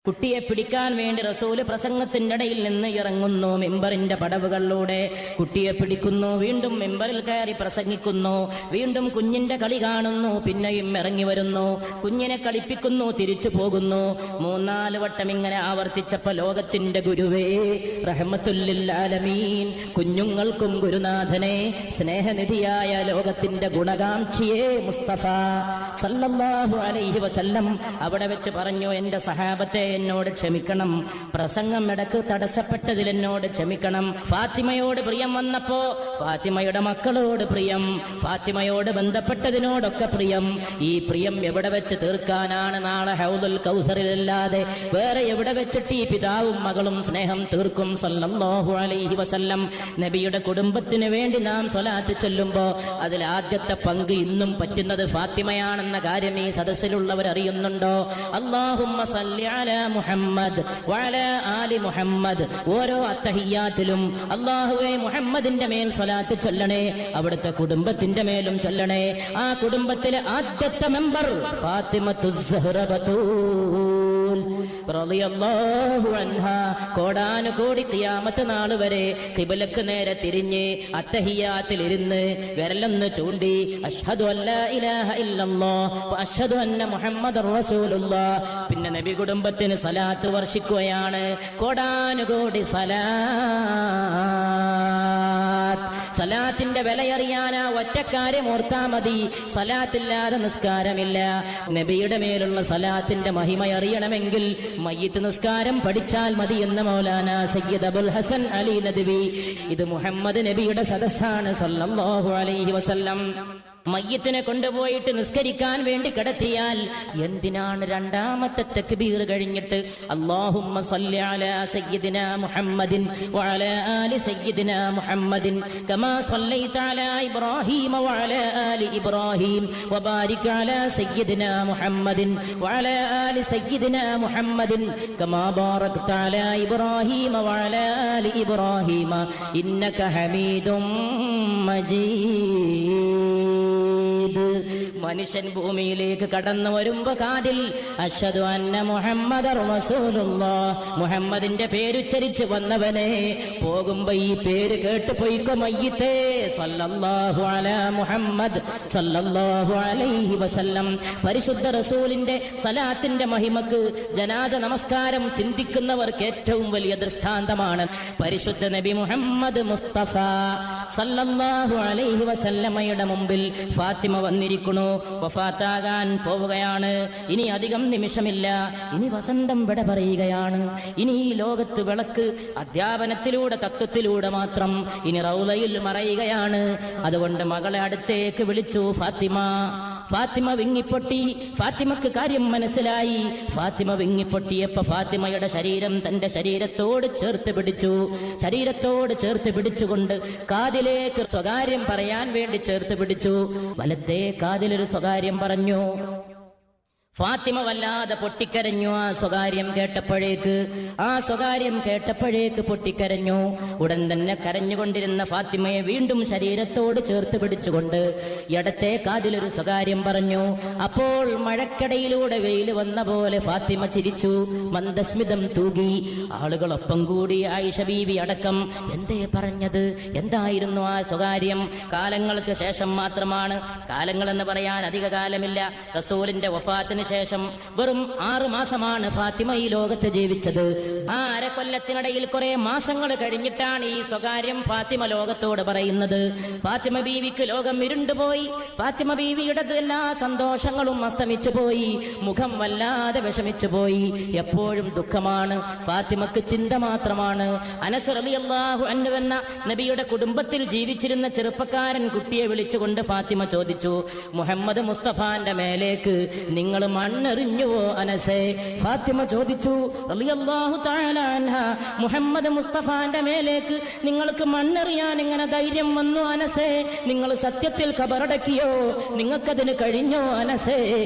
കുട്ടിയെ പിടിക്കാൻ വേണ്ടി റസൂല് പ്രസംഗത്തിന്റെ ഇടയിൽ നിന്ന് ഇറങ്ങുന്നു, മിമ്പറിന്റെ പടവുകളിലൂടെ കുട്ടിയെ പിടിക്കുന്നു, വീണ്ടും മിമ്പറിൽ കയറി പ്രസംഗിക്കുന്നു, വീണ്ടും കുഞ്ഞിന്റെ കളി കാണുന്നു, പിന്നെയും ഇറങ്ങി വരുന്നു, കുഞ്ഞിനെ കളിപ്പിക്കുന്നു, തിരിച്ചു പോകുന്നു. 3-4 വട്ടം ഇങ്ങനെ ആവർത്തിച്ചപ്പോ ലോകത്തിന്റെ ഗുരുവേ, റഹ്മത്തുൽ ലിൽ ആലമീൻ, കുഞ്ഞുങ്ങൾക്കും ഗുരുനാഥനെ, സ്നേഹനിധിയായ ലോകത്തിന്റെ ഗുണകാംക്ഷിയെ മുസ്തഫ സല്ലല്ലാഹു അലൈഹി വസല്ലം അവിടെ വെച്ച് പറഞ്ഞു, എന്റെ സഹാബത്തെ എന്നോട് ക്ഷമിക്കണം, പ്രസംഗം ഇടക്ക് തടസ്സപ്പെട്ടതിൽ എന്നോട് ക്ഷമിക്കണം. ഫാത്തിമയോട് പ്രിയം വന്നപ്പോ ഫാത്തിമയുടെ മക്കളോട് പ്രിയം, ഫാത്തിമയോട് ബന്ധപ്പെട്ടതിനോടൊക്കെ പ്രിയം. ഈ പ്രിയം എവിടെ വെച്ച് തീർക്കാനാണ്? നാളെ ഹൗദുൽ കൗസറിലല്ലാതെ വേറെ എവിടെ വെച്ചിട്ട് ഈ പിതാവും മകളും സ്നേഹം തീർക്കും? സല്ലല്ലാഹു അലൈഹി വസല്ലം. നബിയുടെ കുടുംബത്തിന് വേണ്ടി നാം സ്വലാത്ത് ചൊല്ലുമ്പോ അതിൽ ആദ്യത്തെ പങ്ക് ഇന്നും പറ്റുന്നത് ഫാത്തിമയാണെന്ന കാര്യം ഈ സദസ്സിലുള്ളവർ അറിയുന്നുണ്ടോ? അല്ലാഹുമ്മ സല്ലി അലാ മുഹമ്മദ് വഅലാ ആലി മുഹമ്മദ്. ഓരോ അത്തഹിയ്യാത്തിലും അല്ലാഹുവേ മുഹമ്മദിന്റെ മേൽ സ്വലാത്ത് ചൊല്ലണേ, അവിടുത്തെ കുടുംബത്തിന്റെ മേലും ചൊല്ലണേ. ആ കുടുംബത്തിലെ ആദ്യത്തെ മെമ്പർ ഫാത്തിമത്തുസ് സഹ്റ ബതൂൽ റസൂൽ റളിയല്ലാഹു അൻഹാ കോടാനുകോടി ഖിയാമത്ത് നാൾ വരെ ഖിബലക്ക് നേരെ തിരിഞ്ഞ് അത്തഹിയാത്തിൽ ഇരുന്ന് വിരലൊന്ന് ചൂണ്ടി അഷ്ഹദു അല്ലാ ഇലാഹ ഇല്ലല്ലാഹ് വ അഷ്ഹദു അന്ന മുഹമ്മദർ റസൂലുള്ളാഹ്. പിന്നെ നബി കുടുംബത്തിന് സലാത്ത് വർഷിക്കുകയാണ്. കോടാനുകോടി സലാത്തിന്റെ വിലയറിയാൻ ആ ഒറ്റക്കാര്യം ഓർത്താ മതി. സലാത്തില്ലാതെ നിസ്കാരമില്ല. നബിയുടെ മേലുള്ള സലാത്തിന്റെ മഹിമ അറിയണമെങ്കിൽ മയ്യിത്ത് നിസ്കാരം പഠിച്ചാൽ മതി എന്ന് മൗലാന സയ്യിദ് അബുൽ ഹസൻ അലി നദ്വി. ഇത് മുഹമ്മദ് നബിയുടെ സദസ്സാണ് സല്ലല്ലാഹു അലൈഹി വസല്ലം. മയ്യത്തിനെ കൊണ്ടുപോയിട്ട് നിസ്കരിക്കാൻ വേണ്ടി കിടത്തിയാൽ എന്തിനാണ് രണ്ടാമത്തെ തക്ബീർ കഴിഞ്ഞിട്ട് അല്ലാഹുമ്മ സല്ലി അലാ സയ്യിദിനാ മുഹമ്മദിൻ വഅലാ ആലി സയ്യിദിനാ മുഹമ്മദിൻ കമാ സല്ലൈത അലാ ഇബ്രാഹീമ വഅലാ ആലി ഇബ്രാഹീം വബാരിക് അലാ സയ്യിദിനാ മുഹമ്മദിൻ വഅലാ ആലി സയ്യിദിനാ മുഹമ്മദിൻ കമാ ബാറക്ത അലാ ഇബ്രാഹീമ വഅലാ ആലി ഇബ്രാഹീമ ഇന്നക ഹമീദും മജീദ്. മനുഷ്യൻ ഭൂമിയിലേക്ക് കടന്നു വരുമ്പോ കാതിൽ അഷ്ഹദു അന്ന മുഹമ്മദർ റസൂലുള്ളാഹ് മുഹമ്മദിന്റെ പേരുച്ചരിച്ച് വന്നവനെ പോകുമ്പോ ഈ പേര് കേട്ട് പോയിക്കോ മയ്യിത്തേ സല്ലല്ലാഹു അലാ മുഹമ്മദ് സല്ലല്ലാഹു അലൈഹി വസല്ലം. പരിശുദ്ധ റസൂലിന്റെ സലാത്തിന്റെ മഹിമക്ക് ജനാസ നമസ്കാരം ചിന്തിക്കുന്നവർക്ക് ഏറ്റവും വലിയ ദൃഷ്ടാന്തമാണ് പരിശുദ്ധ നബി മുഹമ്മദ് മുസ്തഫ സല്ലല്ലാഹു അലൈഹി വസല്ലമയുടെ മുമ്പിൽ ഫാത്തിമ വന്നിരിക്കുന്നു. വഫാത്താകാൻ പോവുകയാണ്. ഇനി അധികം നിമിഷമില്ല. ഇനി വസന്തം വിട പറയുകയാണ്. ഇനി ഈ ലോകത്ത് വിളക്ക് അധ്യാപനത്തിലൂടെ തത്വത്തിലൂടെ മാത്രം ഇനി റൗളയിൽ മറയുകയാണ്. അതുകൊണ്ട് മകളെ അടുത്തേക്ക് വിളിച്ചു ഫാത്തിമ. ഫാത്തിമ വിങ്ങിപ്പൊട്ടി. ഫാത്തിമക്ക് കാര്യം മനസ്സിലായി. ഫാത്തിമ വിങ്ങിപ്പൊട്ടിയപ്പോ ഫാത്തിമയുടെ ശരീരം തന്റെ ശരീരത്തോട് ചേർത്ത് പിടിച്ചു. ശരീരത്തോട് ചേർത്ത് പിടിച്ചുകൊണ്ട് കാതിലേക്ക് സ്വകാര്യം പറയാൻ വേണ്ടി ചേർത്ത് പിടിച്ചു. വലത്തെ കാതിലൊരു സ്വകാര്യം പറഞ്ഞു. ഫാത്തിമ വല്ലാതെ പൊട്ടിക്കരഞ്ഞു. ആ സ്വകാര്യം കേട്ടപ്പോഴേക്ക് പൊട്ടിക്കരഞ്ഞു. ഉടൻ തന്നെ കരഞ്ഞുകൊണ്ടിരുന്ന ഫാത്തിമയെ വീണ്ടും ശരീരത്തോട് ചേർത്ത് പിടിച്ചുകൊണ്ട് ഇടത്തെ കാതിലൊരു സ്വകാര്യം പറഞ്ഞു. അപ്പോൾ മഴക്കടയിലൂടെ വെയിൽ വന്ന പോലെ ഫാത്തിമ ചിരിച്ചു, മന്ദസ്മിതം തൂകി. ആളുകളൊപ്പം കൂടി ആയിഷ ബീവി അടക്കം എന്തേ പറഞ്ഞത്, എന്തായിരുന്നു ആ സ്വകാര്യം? കാലങ്ങൾക്ക് ശേഷം മാത്രമാണ്, കാലങ്ങൾ എന്ന് പറയാൻ അധിക കാലമില്ല, റസൂലിന്റെ വഫാത്തിന് ശേഷം വെറും 6 മാസമാണ് ഫാത്തിമ ഈ ലോകത്ത് ജീവിച്ചത്. ആ അരക്കൊല്ലത്തിനിടയിൽ കുറെ മാസങ്ങൾ കഴിഞ്ഞിട്ടാണ് ഈ സ്വകാര്യം ഫാത്തിമ ലോകത്തോട് പറയുന്നത്. ഫാത്തിമ ബീവിക്ക് ലോകം ഇരുണ്ടുപോയി. ഫാത്തിമ ബീവിയുടെ എല്ലാ സന്തോഷങ്ങളും അസ്തമിച്ചു പോയി. മുഖം വല്ലാതെ വിഷമിച്ചു പോയി. എപ്പോഴും ദുഃഖമാണ്. ഫാത്തിമക്ക് ചിന്ത മാത്രമാണ്. അനസ് റളിയല്ലാഹു അൻഹു എന്ന നബിയുടെ കുടുംബത്തിൽ ജീവിച്ചിരുന്ന ചെറുപ്പക്കാരൻ കുട്ടിയെ വിളിച്ചുകൊണ്ട് ഫാത്തിമ ചോദിച്ചു, മുഹമ്മദ് മുസ്തഫാന്റെ മേലേക്ക് നിങ്ങൾ മണ്ണെറിഞ്ഞുവോ അനസേ? ഫാത്തിമ ചോദിച്ചു റളിയല്ലാഹു തആല അൻഹ, മുഹമ്മദ് മുസ്തഫാന്റെ മേലേക്ക് നിങ്ങൾക്ക് മണ്ണെറിയാൻ എങ്ങനെ ധൈര്യം വന്നു അനസേ? നിങ്ങൾ സത്യത്തിൽ ഖബറടക്കിയോ? നിങ്ങൾക്കതിന് കഴിഞ്ഞോ അനസേ?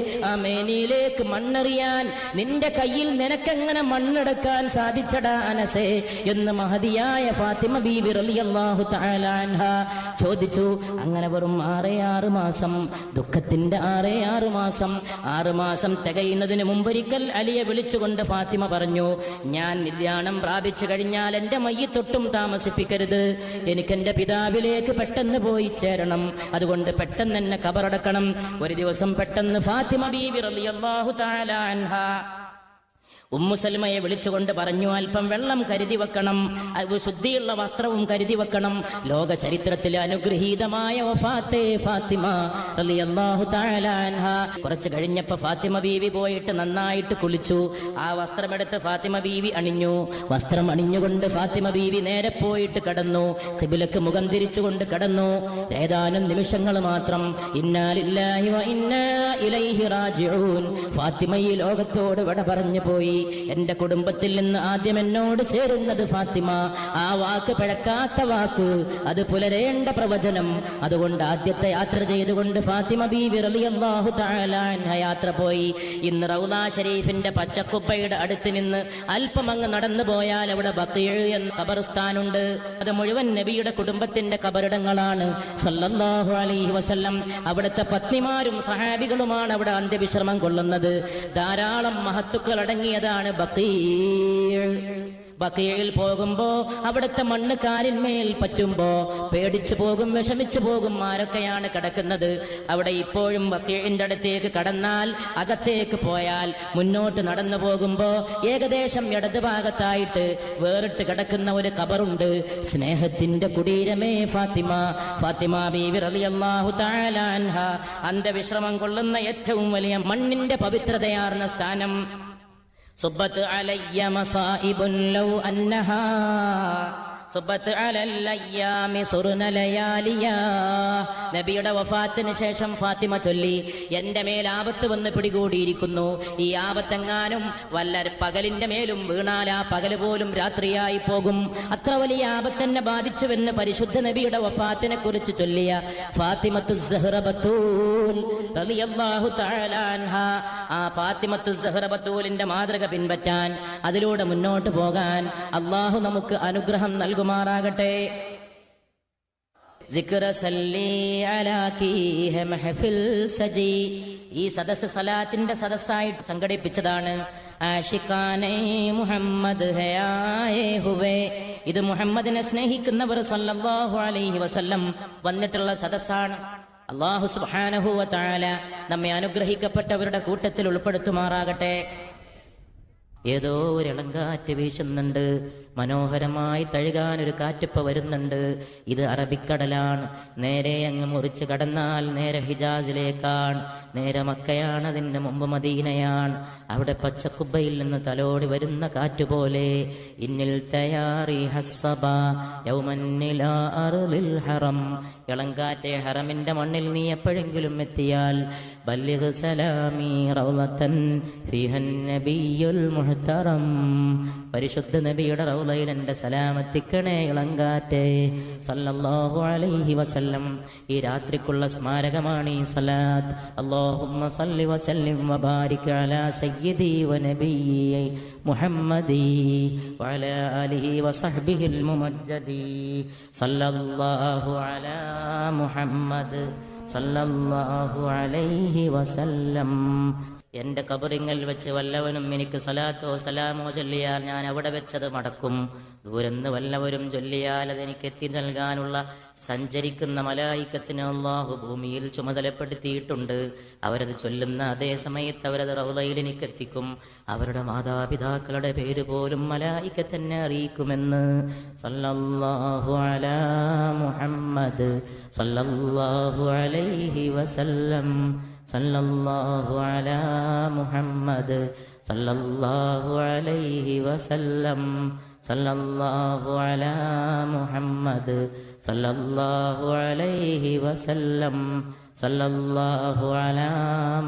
ആ മേനിയിലേക്ക് മണ്ണെറിയാൻ നിന്റെ കയ്യിൽ നിനക്കെങ്ങനെ മണ്ണെടുക്കാൻ സാധിച്ചടാ അനസേ എന്ന് മഹദിയായ ഫാത്തിമ ബീവി റളിയല്ലാഹു തആല അൻഹ ചോദിച്ചു. അങ്ങനെ വെറും 6 മാസം, ദുഃഖത്തിന്റെ 6 മാസം. 6 മാസം തികയുന്നതിന് മുമ്പൊരിക്കൽ അലിയെ വിളിച്ചുകൊണ്ട് ഫാത്തിമ പറഞ്ഞു, ഞാൻ നിര്യാണം പ്രാപിച്ചു കഴിഞ്ഞാൽ എന്റെ മയ്യിത്തൊട്ടും താമസിപ്പിക്കരുത്. എനിക്കെന്റെ പിതാവിലേക്ക് പെട്ടെന്ന് പോയി ചേരണം. അതുകൊണ്ട് പെട്ടെന്ന് എന്നെ ഖബറടക്കണം. ഒരു ദിവസം പെട്ടെന്ന് ഫാത്തിമ ബീവി റളിയല്ലാഹു തആല അൻഹ ഉമ്മു സൽമയെ വിളിച്ചുകൊണ്ട് പറഞ്ഞു, അല്പം വെള്ളം കരുതി വെക്കണം, ശുദ്ധിയുള്ള വസ്ത്രവും കരുതി വെക്കണം. ലോക ചരിത്രത്തിലെ അനുഗ്രഹീതമായ വഫാത്തെ ഫാത്തിമ റളിയല്ലാഹു തആല അൻഹ. കുറച്ച് കഴിഞ്ഞപ്പോ ഫാത്തിമ ബീവി പോയിട്ട് നന്നായിട്ട് കുളിച്ചു. ആ വസ്ത്രമെടുത്ത് ഫാത്തിമ ബീവി അണിഞ്ഞു. വസ്ത്രം അണിഞ്ഞുകൊണ്ട് ഫാത്തിമ ബീവി നേരെ പോയിട്ട് കടന്നു. ഖിബിലക്ക് മുഖം തിരിച്ചുകൊണ്ട് കടന്നു. ഏതാനും നിമിഷങ്ങൾ മാത്രം. ഇന്നാ ലില്ലാഹി വ ഇന്നാ ഇലൈഹി റാജിഊൻ. ഫാത്തിമ ഈ ലോകത്തോട് വിട പറഞ്ഞു പോയി. എന്റെ കുടുംബത്തിൽ നിന്ന് ആദ്യം എന്നോട് ചേരുന്നത് ഫാത്തിമ. ആ വാക്ക് പിഴക്കാത്ത വാക്ക്, അത് പുലരേണ്ട പ്രവചനം. അതുകൊണ്ട് ആദ്യത്തെ യാത്ര ചെയ്തുകൊണ്ട് ഫാത്തിമ ബീവി റളിയല്ലാഹു തആല അൻഹ യാത്ര പോയി. ഇന്ന് റൗള ഷരീഫിന്റെ പച്ചക്കുപ്പയുടെ അടുത്ത് നിന്ന് അല്പം അങ്ങ് നടന്നു പോയാൽ അവിടെ ബഖീഅ് എന്ന ഖബർസ്ഥാനുണ്ട്. അത് മുഴുവൻ നബിയുടെ കുടുംബത്തിന്റെ ഖബറിടങ്ങളാണ് സല്ലല്ലാഹു അലൈഹി വസല്ലം. അവിടുത്തെ പത്നിമാരും സഹാബികളുമാണ് അവിടെ അന്ത്യവിശ്രമം കൊള്ളുന്നത്. ധാരാളം മഹത്തുക്കൾ അടങ്ങിയത് സ്ഥലമാണ് ബഖീയിൽ പോകുമ്പോ അവിടുത്തെ മണ്ണ് കാലിന്മേൽ പറ്റുമ്പോ പേടിച്ചു പോകും, വിഷമിച്ചു പോകും. ആരൊക്കെയാണ് കിടക്കുന്നത് അവിടെ? ഇപ്പോഴും ബഖീഇന്റെ അടുത്തേക്ക് കടന്നാൽ, അകത്തേക്ക് പോയാൽ, മുന്നോട്ട് നടന്നു പോകുമ്പോ ഏകദേശം ഇടത് ഭാഗത്തായിട്ട് വേറിട്ട് കിടക്കുന്ന ഒരു ഖബറുണ്ട്. സ്നേഹത്തിന്റെ കുടീരമേ ഫാത്തിമ ബീവി റളിയല്ലാഹു തആല അൻഹ അന്ത്യവിശ്രമം കൊള്ളുന്ന ഏറ്റവും വലിയ മണ്ണിന്റെ പവിത്രതയാർന്ന സ്ഥാനം. സുബ്ബത്ത് അലയ്യ മസാഇബുൻ ലൗ അന്നഹാ സുബ്ബത്ത് അലൽ അയ്യാമി സുർന ലയാലിയാ. നബിയുടെ വഫാത്തിന് ശേഷം ഫാത്തിമ ചൊല്ലി, എന്റെ മേൽ ആപത്ത് വന്ന് പിടികൂടിയിരിക്കുന്നു. ഈ ആപത്തെങ്ങാനും വല്ല പകലിന്റെ മേലും വീണാൽ ആ പകല് പോലും രാത്രിയായി പോകും. അത്ര വലിയ ആപത്തെന്നെ ബാധിച്ചുവെന്ന് പരിശുദ്ധ നബിയുടെ വഫാത്തിനെ കുറിച്ച് ചൊല്ലിയ ഫാത്തിമത്തു സഹ്റ ബത്തൂൽ റളിയല്ലാഹു തആല അൻഹാ, ആ ഫാത്തിമത്തു സഹ്റ ബത്തൂലിന്റെ മാതൃക പിൻപറ്റാൻ, അതിലൂടെ മുന്നോട്ട് പോകാൻ അല്ലാഹു നമുക്ക് അനുഗ്രഹം നൽകുമാറാകട്ടെ. ഈ സദസ് സലാത്തിന്റെ സദസ്സായിട്ട് സംഘടിപ്പിച്ചതാണ്. ആശിഖാനേ മുഹമ്മദ് ഹേ ആയേ ഹുവേ. ഇത് മുഹമ്മദിനെ സ്നേഹിക്കുന്നവർ സല്ലല്ലാഹു അലൈഹി വസല്ലം വന്നിട്ടുള്ള സദസ്സാണ്. അല്ലാഹു സുബ്ഹാനഹു വ തആല നമ്മെ അനുഗ്രഹിക്കപ്പെട്ടവരുടെ കൂട്ടത്തിൽ ഉൾപ്പെടുത്തുമാറാകട്ടെ. ഏതോ ഒരു ഇളങ്കാറ്റ് വീശുന്നുണ്ട്, മനോഹരമായി തഴുകാനൊരു കാറ്റിപ്പ വരുന്നുണ്ട്. ഇത് അറബിക്കടലാണ്. നേരെ അങ്ങ് മുറിച്ച് കടന്നാൽ നേരെ ഹിജാസിലേക്കാണ്, നേരെ മക്കയാണ്, അതിന് മുമ്പ് മദീനയാണ്. അവിടെ പച്ചക്കുബയിൽ നിന്ന് തലോടി വരുന്ന കാറ്റുപോലെ ഇന്നിൽ തയാറി ഹസ്സബ യൗമന്നിലാ അർളിൽ ഹറം. ഇളങ്കാറ്റെ, ഹറമിന്റെ മണ്ണിൽ നീ എപ്പോഴെങ്കിലും എത്തിയാൽ ബല്ലിഗ് സലാമി റൗളതൻ ഫിഹൻ നബിയുൽ മുഹ്തറം. പരിശുദ്ധ നബിയുടെ റൗളയിൽ എൻ്റെ സലാമെത്തിക്കണേ ഇളങ്കാറ്റെ സല്ലല്ലാഹു അലൈഹി വസല്ലം. ഈ രാത്രിക്കുള്ള സ്മാരകമാണ് ഈ സലാത്ത്. അല്ലാഹുമ്മ സല്ലി വസല്ലിം വബാരിക് അലാ സയ്യിദി വനബിയ്യി മുഹമ്മദി വഅലാ ആലിഹി വസഹ്ബിഹിൽ മുമജ്ജദി സല്ലല്ലാഹു അലാ മുഹമ്മദ് സല്ലല്ലാഹു അലൈഹി വസല്ലം. എന്റെ ഖബറിങ്കൽ വെച്ച് വല്ലവനും എനിക്ക് സലാത്തോ സലാമോ ചൊല്ലിയാൽ ഞാൻ അവിടെ വെച്ചത് മടക്കും. ദൂരെന്ന് വല്ലവരും ചൊല്ലിയാൽ അതെനിക്ക് എത്തി നൽകാനുള്ള സഞ്ചരിക്കുന്ന മലായിക്കത്തിന് അല്ലാഹു ഭൂമിയിൽ ചുമതലപ്പെടുത്തിയിട്ടുണ്ട്. അവരത് ചൊല്ലുന്ന അതേ സമയത്ത് അവരത് റൗളയിൽ എനിക്ക് എത്തിക്കും. അവരുടെ മാതാപിതാക്കളുടെ പേര് പോലും മലായിക്കത്തന്നെ അറിയിക്കുമെന്ന്. സല്ലല്ലാഹു അലാ മുഹമ്മദ് സല്ലല്ലാഹു അലൈഹി വസല്ലം. സല്ലല്ലാഹു അലാ മുഹമ്മദ് സല്ലല്ലാഹു അലൈഹി വസല്ലം. സല്ലല്ലാഹു അലാ മുഹമ്മദ് സല്ലല്ലാഹു അലൈഹി വസല്ലം. സല്ലല്ലാഹു അലാ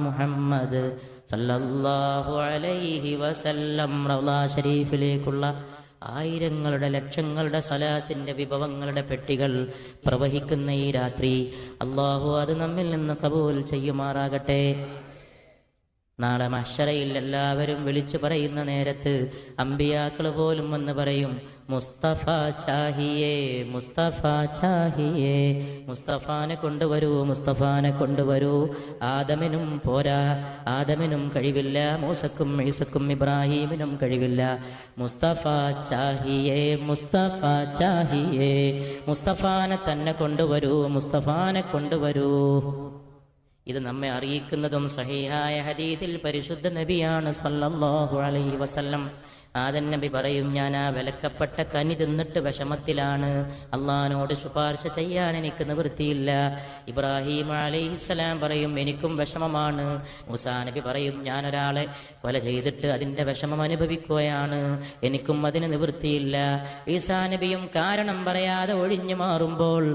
മുഹമ്മദ് സല്ലല്ലാഹു അലൈഹി വസല്ലം. റൗള ശരീഫിലേക്കുള്ള ആയിരങ്ങളുടെ ലക്ഷങ്ങളുടെ സലാത്തിന്റെ വിഭവങ്ങളുടെ പെട്ടികൾ പ്രവഹിക്കുന്ന ഈ രാത്രി അല്ലാഹു അത് നമ്മിൽ നിന്ന് കബൂൽ ചെയ്യുമാറാകട്ടെ. നാളെ മഹ്ശറയിൽ എല്ലാവരും വിളിച്ചു പറയുന്ന നേരത്ത് അമ്പിയാക്കൾ പോലും വന്ന് പറയും, മുസ്തഫ ചാഹിയേ, മുസ്തഫ ചാഹിയേ, മുസ്തഫാനെ കൊണ്ടുവരൂ, മുസ്തഫാനെ കൊണ്ടുവരൂ. ആദമിനും പോരാ, ആദമിനും കഴിവില്ല, മൂസക്കും ഈസക്കും ഇബ്രാഹീമിനും കഴിവില്ല. മുസ്തഫ ചാഹിയേ, മുസ്തഫ ചാഹിയേ, മുസ്തഫാനെ തന്നെ കൊണ്ടുവരൂ, മുസ്തഫാനെ കൊണ്ടുവരൂ. ഇത് നമ്മെ അറിയിക്കുന്നതും സഹീഹായ ഹദീസിൽ പരിശുദ്ധ നബിയാണ് സല്ലല്ലാഹു അലൈഹി വസല്ലം. ആദൻ നബി പറയും, ഞാൻ ആ വിലക്കപ്പെട്ട കനി തിന്നിട്ട് വിഷമത്തിലാണ്, അള്ളാഹിനോട് ശുപാർശ ചെയ്യാൻ എനിക്ക് നിവൃത്തിയില്ല. ഇബ്രാഹിം അലൈഹിസ്സലാം പറയും, എനിക്കും വിഷമമാണ്. മൂസാ നബി പറയും, ഞാനൊരാളെ കൊല ചെയ്തിട്ട് അതിൻ്റെ വിഷമം അനുഭവിക്കുകയാണ്, എനിക്കും അതിന് നിവൃത്തിയില്ല. ഈസാ നബിയും കാരണം പറയാതെ ഒഴിഞ്ഞു മാറുമ്പോൾ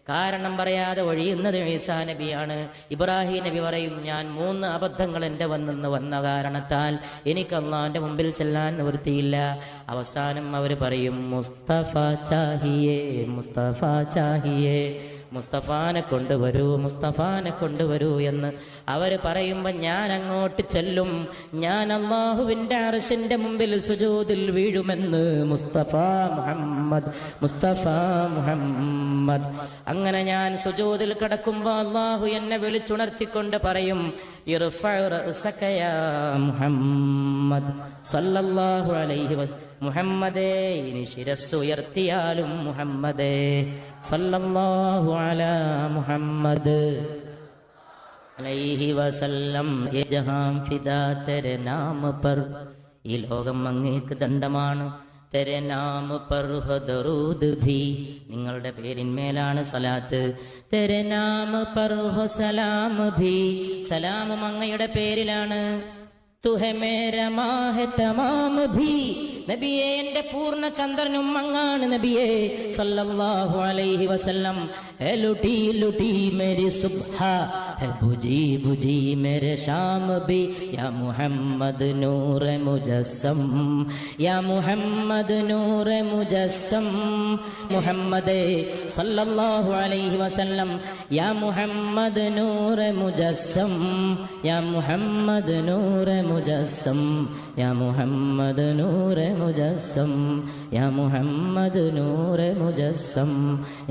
കാരണം പറയാതെ ഒഴിയുന്നത് ഈസാ നബിയാണ്. ഇബ്രാഹിം നബി പറയും, ഞാൻ 3 അബദ്ധങ്ങൾ എൻ്റെ വന്ന കാരണത്താൽ എനിക്ക് അള്ളാഹിന്റെ മുമ്പിൽ ചെല്ലാൻ നിവൃത്തിയില്ല. അവസാനം അവർ പറയും, മുസ്തഫ ചാഹിയേ, മുസ്തഫ ചാഹിയേ, മുസ്തഫാനെ കൊണ്ടുവരൂ, മുസ്തഫാനെ കൊണ്ടുവരൂ എന്ന് അവർ പറയുമ്പോൾ ഞാൻ അങ്ങോട്ട് ചെല്ലും. ഞാൻ അല്ലാഹുവിൻ്റെ അർശിന്റെ മുമ്പിൽ സുജൂദിൽ വീഴുമെന്ന് മുസ്തഫ മുഹമ്മദ്, മുസ്തഫ മുഹമ്മദ്. അങ്ങനെ ഞാൻ സുജൂദിൽ കിടക്കുമ്പോൾ അല്ലാഹു എന്നെ വിളിച്ചുണർത്തിക്കൊണ്ട് പറയും, ഇർഫഅ റഅസക യാ മുഹമ്മദ് സല്ലല്ലാഹു അലൈഹി വസല്ലം. മുഹമ്മദേ, ഇനി ശിരസ് ഉയർത്തിയാലും മുഹമ്മദേ സല്ലല്ലാഹു അലാ മുഹമ്മദ് അലൈഹി വസല്ലം. യേ ജഹാൻ ഫിദാ തെരെ നാം പർ, ഈ ലോകം അങ്ങേക്ക് ദണ്ഡമാണ്. തെരെ നാം പർ ഹോ ദറൂദ് ഭി, നിങ്ങളുടെ പേരിന്മേലാണ് സലാത്ത്. തെരെ നാം പർ ഹോ സലാം ഭി, സലാമും അങ്ങയുടെ പേരിലാണ്. തുഹെ മേര മാഹെ തമാം ഭി, നബിയേ എന്റെ പൂർണ്ണ ചന്ദ്രനും അങ്ങാണ് നബിയേ സല്ലല്ലാഹു അലൈഹി വസല്ലം. ഹേ ലുട്ടി ലുട്ടി മേരി സുബ്ഹ, ഹേ ബുജി ബുജി മേരെ ശാം ബി, യാ മുഹമ്മദ് നൂറെ മുജസ്സം, യാ മുഹമ്മദ് നൂറെ മുജസ്സം. മുഹമ്മദേ സല്ലല്ലാഹു അലൈഹി വസല്ലം, യാ മുഹമ്മദ് നൂറെ മുജസ്സം, യാ മുഹമ്മദ് നൂറെ മുജസ്സം, യാ മുഹമ്മദ് നൂറെ മുജസ്സം, യാ മുഹമ്മദ് നൂറെ മുജസ്സം,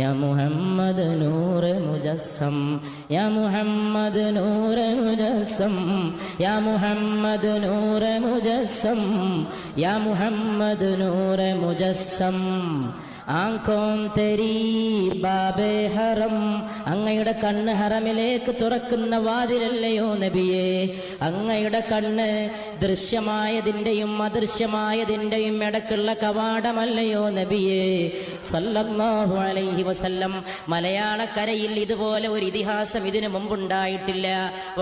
യാ മുഹമ്മദ് നൂറെ മുജസ്സം, യാ മുഹമ്മദ് നൂറെ മുജസ്സം, യാ മുഹമ്മദ് നൂറെ മുജസ്സം, യാ മുഹമ്മദ് നൂറെ മുജസ്സം. ആങ്കോം തെരീ ബാബേ ഹറം, അങ്ങയുടെ കണ്ണ് ഹറമിലേക്ക് തുറക്കുന്ന വാതിലല്ലയോ നബിയേ. അങ്ങയുടെ കണ്ണ് ദൃശ്യമായതിൻ്റെയും അദൃശ്യമായതിൻ്റെയും ഇടക്കുള്ള കവാടമല്ലയോ നബിയേ സല്ലല്ലാഹു അലൈഹി വസല്ലം. മലയാളക്കരയിൽ ഇതുപോലെ ഒരു ഇതിഹാസം ഇതിനു മുമ്പുണ്ടായിട്ടില്ല.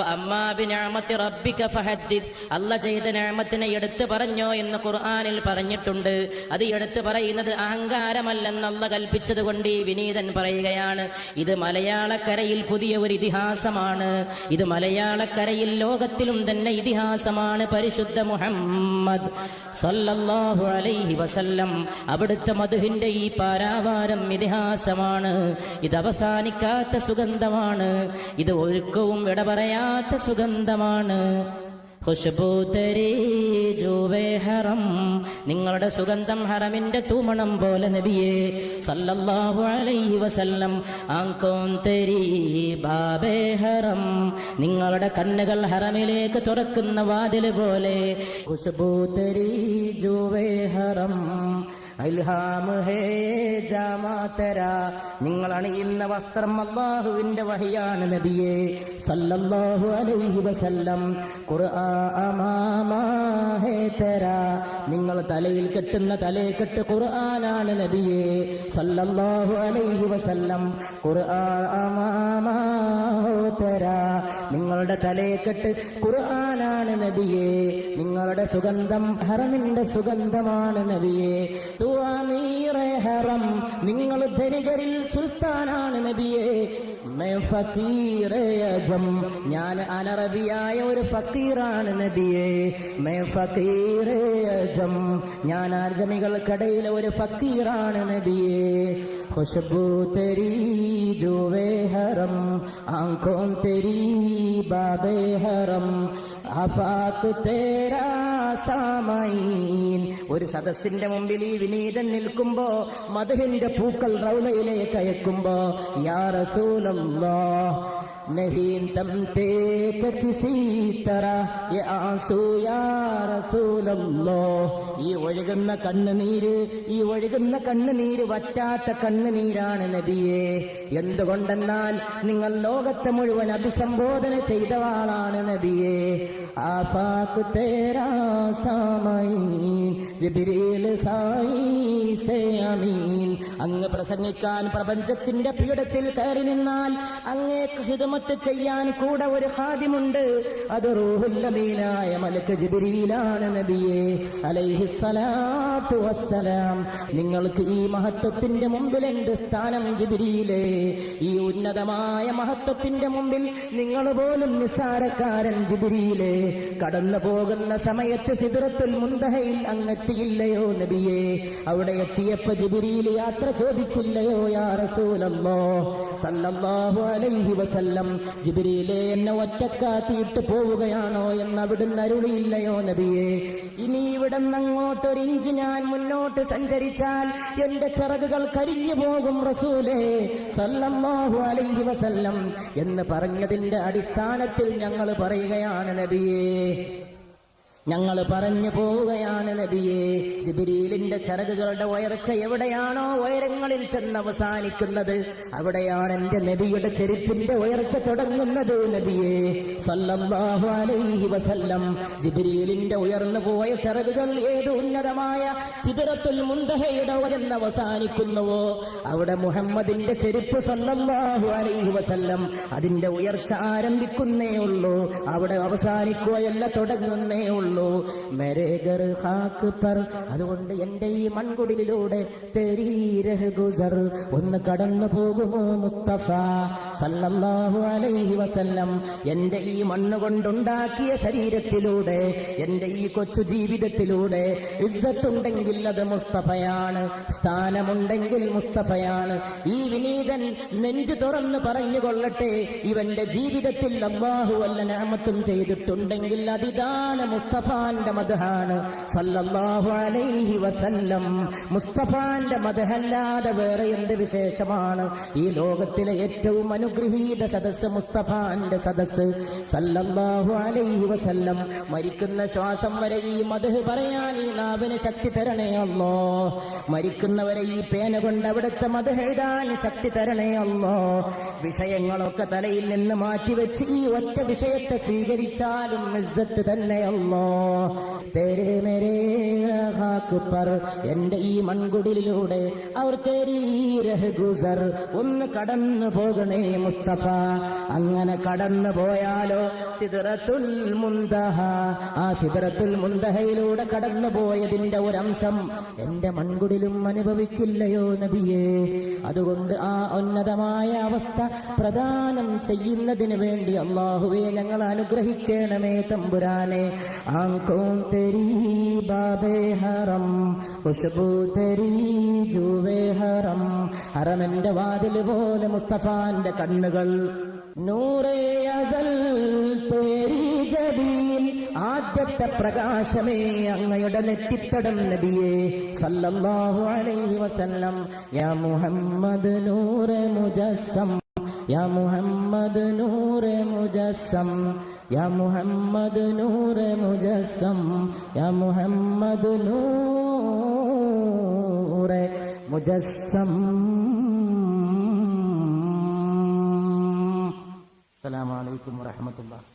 വഅമ്മാ ബിനിഅമതി റബ്ബിക ഫഹദ്ദിസ്, അല്ലാഹ് ചെയ്ത നിഅമത്തിനെ എടുത്തു പറഞ്ഞോ എന്ന് ഖുർആനിൽ പറഞ്ഞിട്ടുണ്ട്. അത് എടുത്തു പറയുന്നത് അഹങ്കാരമല്ലെന്ന് അല്ലാഹ് കൽപ്പിച്ചത് കൊണ്ട് ഈ വിനീതൻ പറയുകയാണ്, ഇത് മലയാളക്കരയിൽ പുതിയ ഒരു ഇതിഹാസമാണ്. ഇത് മലയാളക്കരയിൽ ലോകത്തിലും തന്നെ ഇതിഹാസമാണ്. പരിശുദ്ധ മുഹമ്മദ് സല്ലല്ലാഹു അലൈഹി വസല്ലം, അവിടുത്തെ മദ്ഹിന്റെ ഈ പാരാവാരം ഇതിഹാസമാണ്. ഇത് അവസാനിക്കാത്ത സുഗന്ധമാണ്. ഇത് ഒഴുക്കവും ഇട പറയാത്ത സുഗന്ധമാണ്. ഖുശ്ബൂ തെരീ ജൂവേ ഹറം, നിങ്ങളുടെ സുഗന്ധം ഹറമിന്റെ തൂമണം പോലെ നബിയേ സല്ലല്ലാഹു അലൈഹി വസല്ലം. ആങ്കോം തെരീ ബാബേ ഹറം, നിങ്ങളുടെ കണ്ണുകൾ ഹറമിലേക്ക് തുറക്കുന്ന വാതിൽ പോലെ. ഖുശ്ബൂ തെരീ ജൂവേ ഹറം, ഇൽഹാം ഹേ ജാമാ തെരാ, നിങ്ങൾ അണിയുന്ന വസ്ത്രം അല്ലാഹുവിന്റെ വഹിയാണ് നബിയേ സല്ലല്ലാഹു അലൈഹി വസല്ലം. ഖുർആൻ ഹേ തെരാ, നിങ്ങൾ തലയിൽ കെട്ടുന്ന തലേക്കെട്ട് ഖുർആനാണ് നബിയേ സല്ലല്ലാഹു അലൈഹി വസല്ലം. ഖുർആൻ തെരാ, നിങ്ങളുടെ തലേക്കെട്ട് ഖുർആനാണ് നബിയേ. നിങ്ങളുടെ സുഗന്ധം ഹറമിന്റെ സുഗന്ധമാണ് നബിയേ. അമീറെ ഹറം, നിങ്ങൾ ധനികരിൽ സുൽത്താനാണ് നബിയേ. ഫക്കീറെ അജം, ഞാൻ അനറബിയായ ഒരു ഫക്കീറാണ് നബിയേ. ഫക്കീറെ അജം, ഞാൻ അർജമികൾക്കിടയിലെ ഒരു ഫക്കീറാണ് നബിയേ. ഖുശ്ബൂ തെരീ ജൂവേ ഹറം, ആങ്കോം തെരീ ബാബേ ഹറം, ആഫാഖ് തേരാ സാമഈൻ. ഒരു സദസ്സിന്റെ മുമ്പിൽ ഈ വിനീതൻ നിൽക്കുമ്പോ മദ്ഹിന്റെ പൂക്കൾ റൗളയിലേക്ക് അയക്കുമ്പോ, യാ റസൂലല്ലാഹ് नहीं तमते किसी तरह ये आंसू या റസൂലല്ലാഹ്. ഈ ഒഴുകുന്ന കണ്ണുനീര് വറ്റാത്ത കണ്ണുനീരാണ് നബിയെ. എന്തുകൊണ്ടെന്നാൽ നിങ്ങൾ ലോകത്തെ മുഴുവൻ അഭിസംബോധന ചെയ്ത ആളാണ് നബിയെ. ആഫാഖ് തേരാ സാമഈൻ ജിബ്രീൽ സായി സേ അമീൻ. അങ്ങ് പ്രസംഗിക്കാൻ പ്രപഞ്ചത്തിന്റെ പീഠത്തിൽ കയറി നിന്നാൽ അങ്ങേക്ക് ഹിദ്മത്ത് ചെയ്യാൻ കൂടെ ഒരു ഖാദിമുണ്ട്. അത് റൂഹുൽ അമീനായ മലക്ക് ജിബ്രീലാണ് നബിയെ അലൈഹിസ്സലാത്തു വസ്സലാം. നിങ്ങൾക്ക് ഈ മഹത്വത്തിന്റെ മുമ്പിൽ എന്ത് സ്ഥാനം ജിബ്രീലേ? ഈ ഉന്നതമായ മഹത്വത്തിന്റെ മുമ്പിൽ നിങ്ങൾ പോലും നിസ്സാരക്കാരൻ ജിബ്രീലേ. കടന്നു പോകുന്ന സമയത്ത് എത്തിയിട്ട് സിദ്റത്തുൽ മുന്തഹയിൽ അങ്ങെത്തിയില്ലയോ നബിയേ? അവിടെ എത്തിയപ്പോ ജിബ്രീൽ യാത്ര ചോദിച്ചില്ലയോ യാ റസൂലല്ലാഹ് സല്ലല്ലാഹു അലൈഹി വസല്ലം? ജിബ്രീലേ, എന്നെ ഒറ്റക്കാക്കിയിട്ട് പോവുകയാണോ എന്ന് അവിടുന്ന് അരുളിയില്ലയോ നബിയേ? ഇനി ഇവിടുന്ന് അങ്ങോട്ട് ഒരു ഇഞ്ച് ഞാൻ മുന്നോട്ട് സഞ്ചരിച്ചാൽ എന്റെ ചിറകുകൾ കരിഞ്ഞു പോകും റസൂലേ സല്ലല്ലാഹു അലൈഹി വസല്ലം എന്ന് പറഞ്ഞതിന്റെ അടിസ്ഥാനത്തിൽ ഞങ്ങൾ പറയുകയാണ് നബിയേ, ഞങ്ങൾ പറഞ്ഞു പോവുകയാണ് നബിയേ. ജിബ്രീലിന്റെ ചിറകുകളുടെ ഉയർച്ച എവിടെയാണോ ഉയരങ്ങളിൽ ചെന്ന് അവസാനിക്കുന്നത്, അവിടെയാണ് എന്റെ നബിയുടെ ചെരുപ്പിന്റെ ഉയർച്ച തുടങ്ങുന്നത് നബിയേ സല്ലല്ലാഹു അലൈഹി വസല്ലം. ജിബ്രീലിന്റെ ഉയർന്നു പോയ ചിറകുകൾ ഏത് ഉന്നതമായ സിദ്റത്തുൽ മുന്തഹയുടെ ഉയർന്ന് അവസാനിക്കുന്നുവോ അവിടെ മുഹമ്മദിന്റെ ചെരുപ്പ് സല്ലല്ലാഹു അലൈഹി വസല്ലം അതിന്റെ ഉയർച്ച ആരംഭിക്കുന്നേ ഉള്ളൂ, അവിടെ അവസാനിക്കുകയല്ല, തുടങ്ങുന്നേ ഉള്ളൂ. അതുകൊണ്ട് എന്റെ ഈ മൺകുടിലൂടെ ഒന്ന് കടന്നു പോകുമോ മുസ്തഫ സല്ലല്ലാഹു അലൈഹി വസല്ലം? എന്റെ ഈ മണ്ണുകൊണ്ടുണ്ടാക്കിയ ശരീരത്തിലൂടെ, എന്റെ ഈ കൊച്ചു ജീവിതത്തിലൂടെ ഇസ്സത്തുണ്ടെങ്കിൽ അത് മുസ്തഫയാണ്, സ്ഥാനമുണ്ടെങ്കിൽ മുസ്തഫയാണ്. ഈ വിനീതൻ നെഞ്ചു തുറന്ന് പറഞ്ഞുകൊള്ളട്ടെ, ഇവന്റെ ജീവിതത്തിൽ അല്ലാഹു വല്ല നിഅമത്തും ചെയ്തിട്ടുണ്ടെങ്കിൽ അതിതാണ് മുസ്തഫാന്റെ മദ്ഹാണ് സല്ലല്ലാഹു അലൈഹി വസല്ലം. മുസ്തഫാന്റെ മദ്ഹല്ലാതെ വേറെ എന്ത് വിശേഷമാണ്? ഈ ലോകത്തിലെ ഏറ്റവും അനുഗ്രഹീത സദസ്സ് മുസ്തഫാന്റെ സദസ്സ് സല്ലല്ലാഹു അലൈഹി വസല്ലം. മരിക്കുന്ന ശ്വാസം വരെ ഈ മദ്ഹ് പറയാൻ ഈ നാവിന് ശക്തി തരണേ അല്ലാഹ്. മരിക്കുന്നവരെ ഈ പേന കൊണ്ട് അവിടുത്തെ മദ്ഹ് എഴുതാൻ ശക്തി തരണേ അല്ലാഹ്. വിഷയങ്ങളൊക്കെ തലയിൽ നിന്ന് മാറ്റിവെച്ച് ഈ ഒറ്റ വിഷയത്തെ സ്വീകരിച്ചാലും ഇസ്സത്ത് തന്നെ അല്ലാഹ്. തേരേ മേരേ ഖാക്ക് പർ, എന്റെ ഈ മൺകുടിലൂടെ അവർ തേരീ രഹ് ഗുസർ, ഒന്ന് കടന്നു പോകണേ മുസ്തഫ. അങ്ങനെ കടന്നു പോയാലോ സിദ്റത്തുൽ മുന്തഹ, ആ സിദ്റത്തുൽ മുന്തഹയിലൂടെ കടന്നു പോയതിന്റെ ഒരംശം എന്റെ മൺകുടിലും അനുഭവിക്കില്ലയോ നബിയേ? അതുകൊണ്ട് ആ ഉന്നതമായ അവസ്ഥ പ്രദാനം ചെയ്യുന്നതിന് വേണ്ടി അല്ലാഹുവേ ഞങ്ങൾ അനുഗ്രഹിക്കണമേ തമ്പുരാനെ. ആംഖോं तेरी बाबे हरम, खुशबू तेरी जूവേ ഹറം. ഹറമിന്റെ വാതിൽ പോലെ മുസ്തഫാന്റെ കണ്ണുകൾ. നൂറേ അസൽ തേരി ജബീൻ, ആദ്യത്തെ പ്രകാശമേ അങ്ങയുടെ നെറ്റിത്തടം നബിയേ സല്ലല്ലാഹു അലൈഹി വസല്ലം. യാ മുഹമ്മദ് നൂറെ മുജസ്സം, യാ മുഹമ്മദ് നൂറെ മുജസ്സം, യാ മുഹമ്മദ് നൂറെ മുജസ്സം, യാ മുഹമ്മദ് നൂറെ മുജസ്സം. അസ്സലാമു അലൈക്കും വറഹ്മത്തുള്ളാഹി.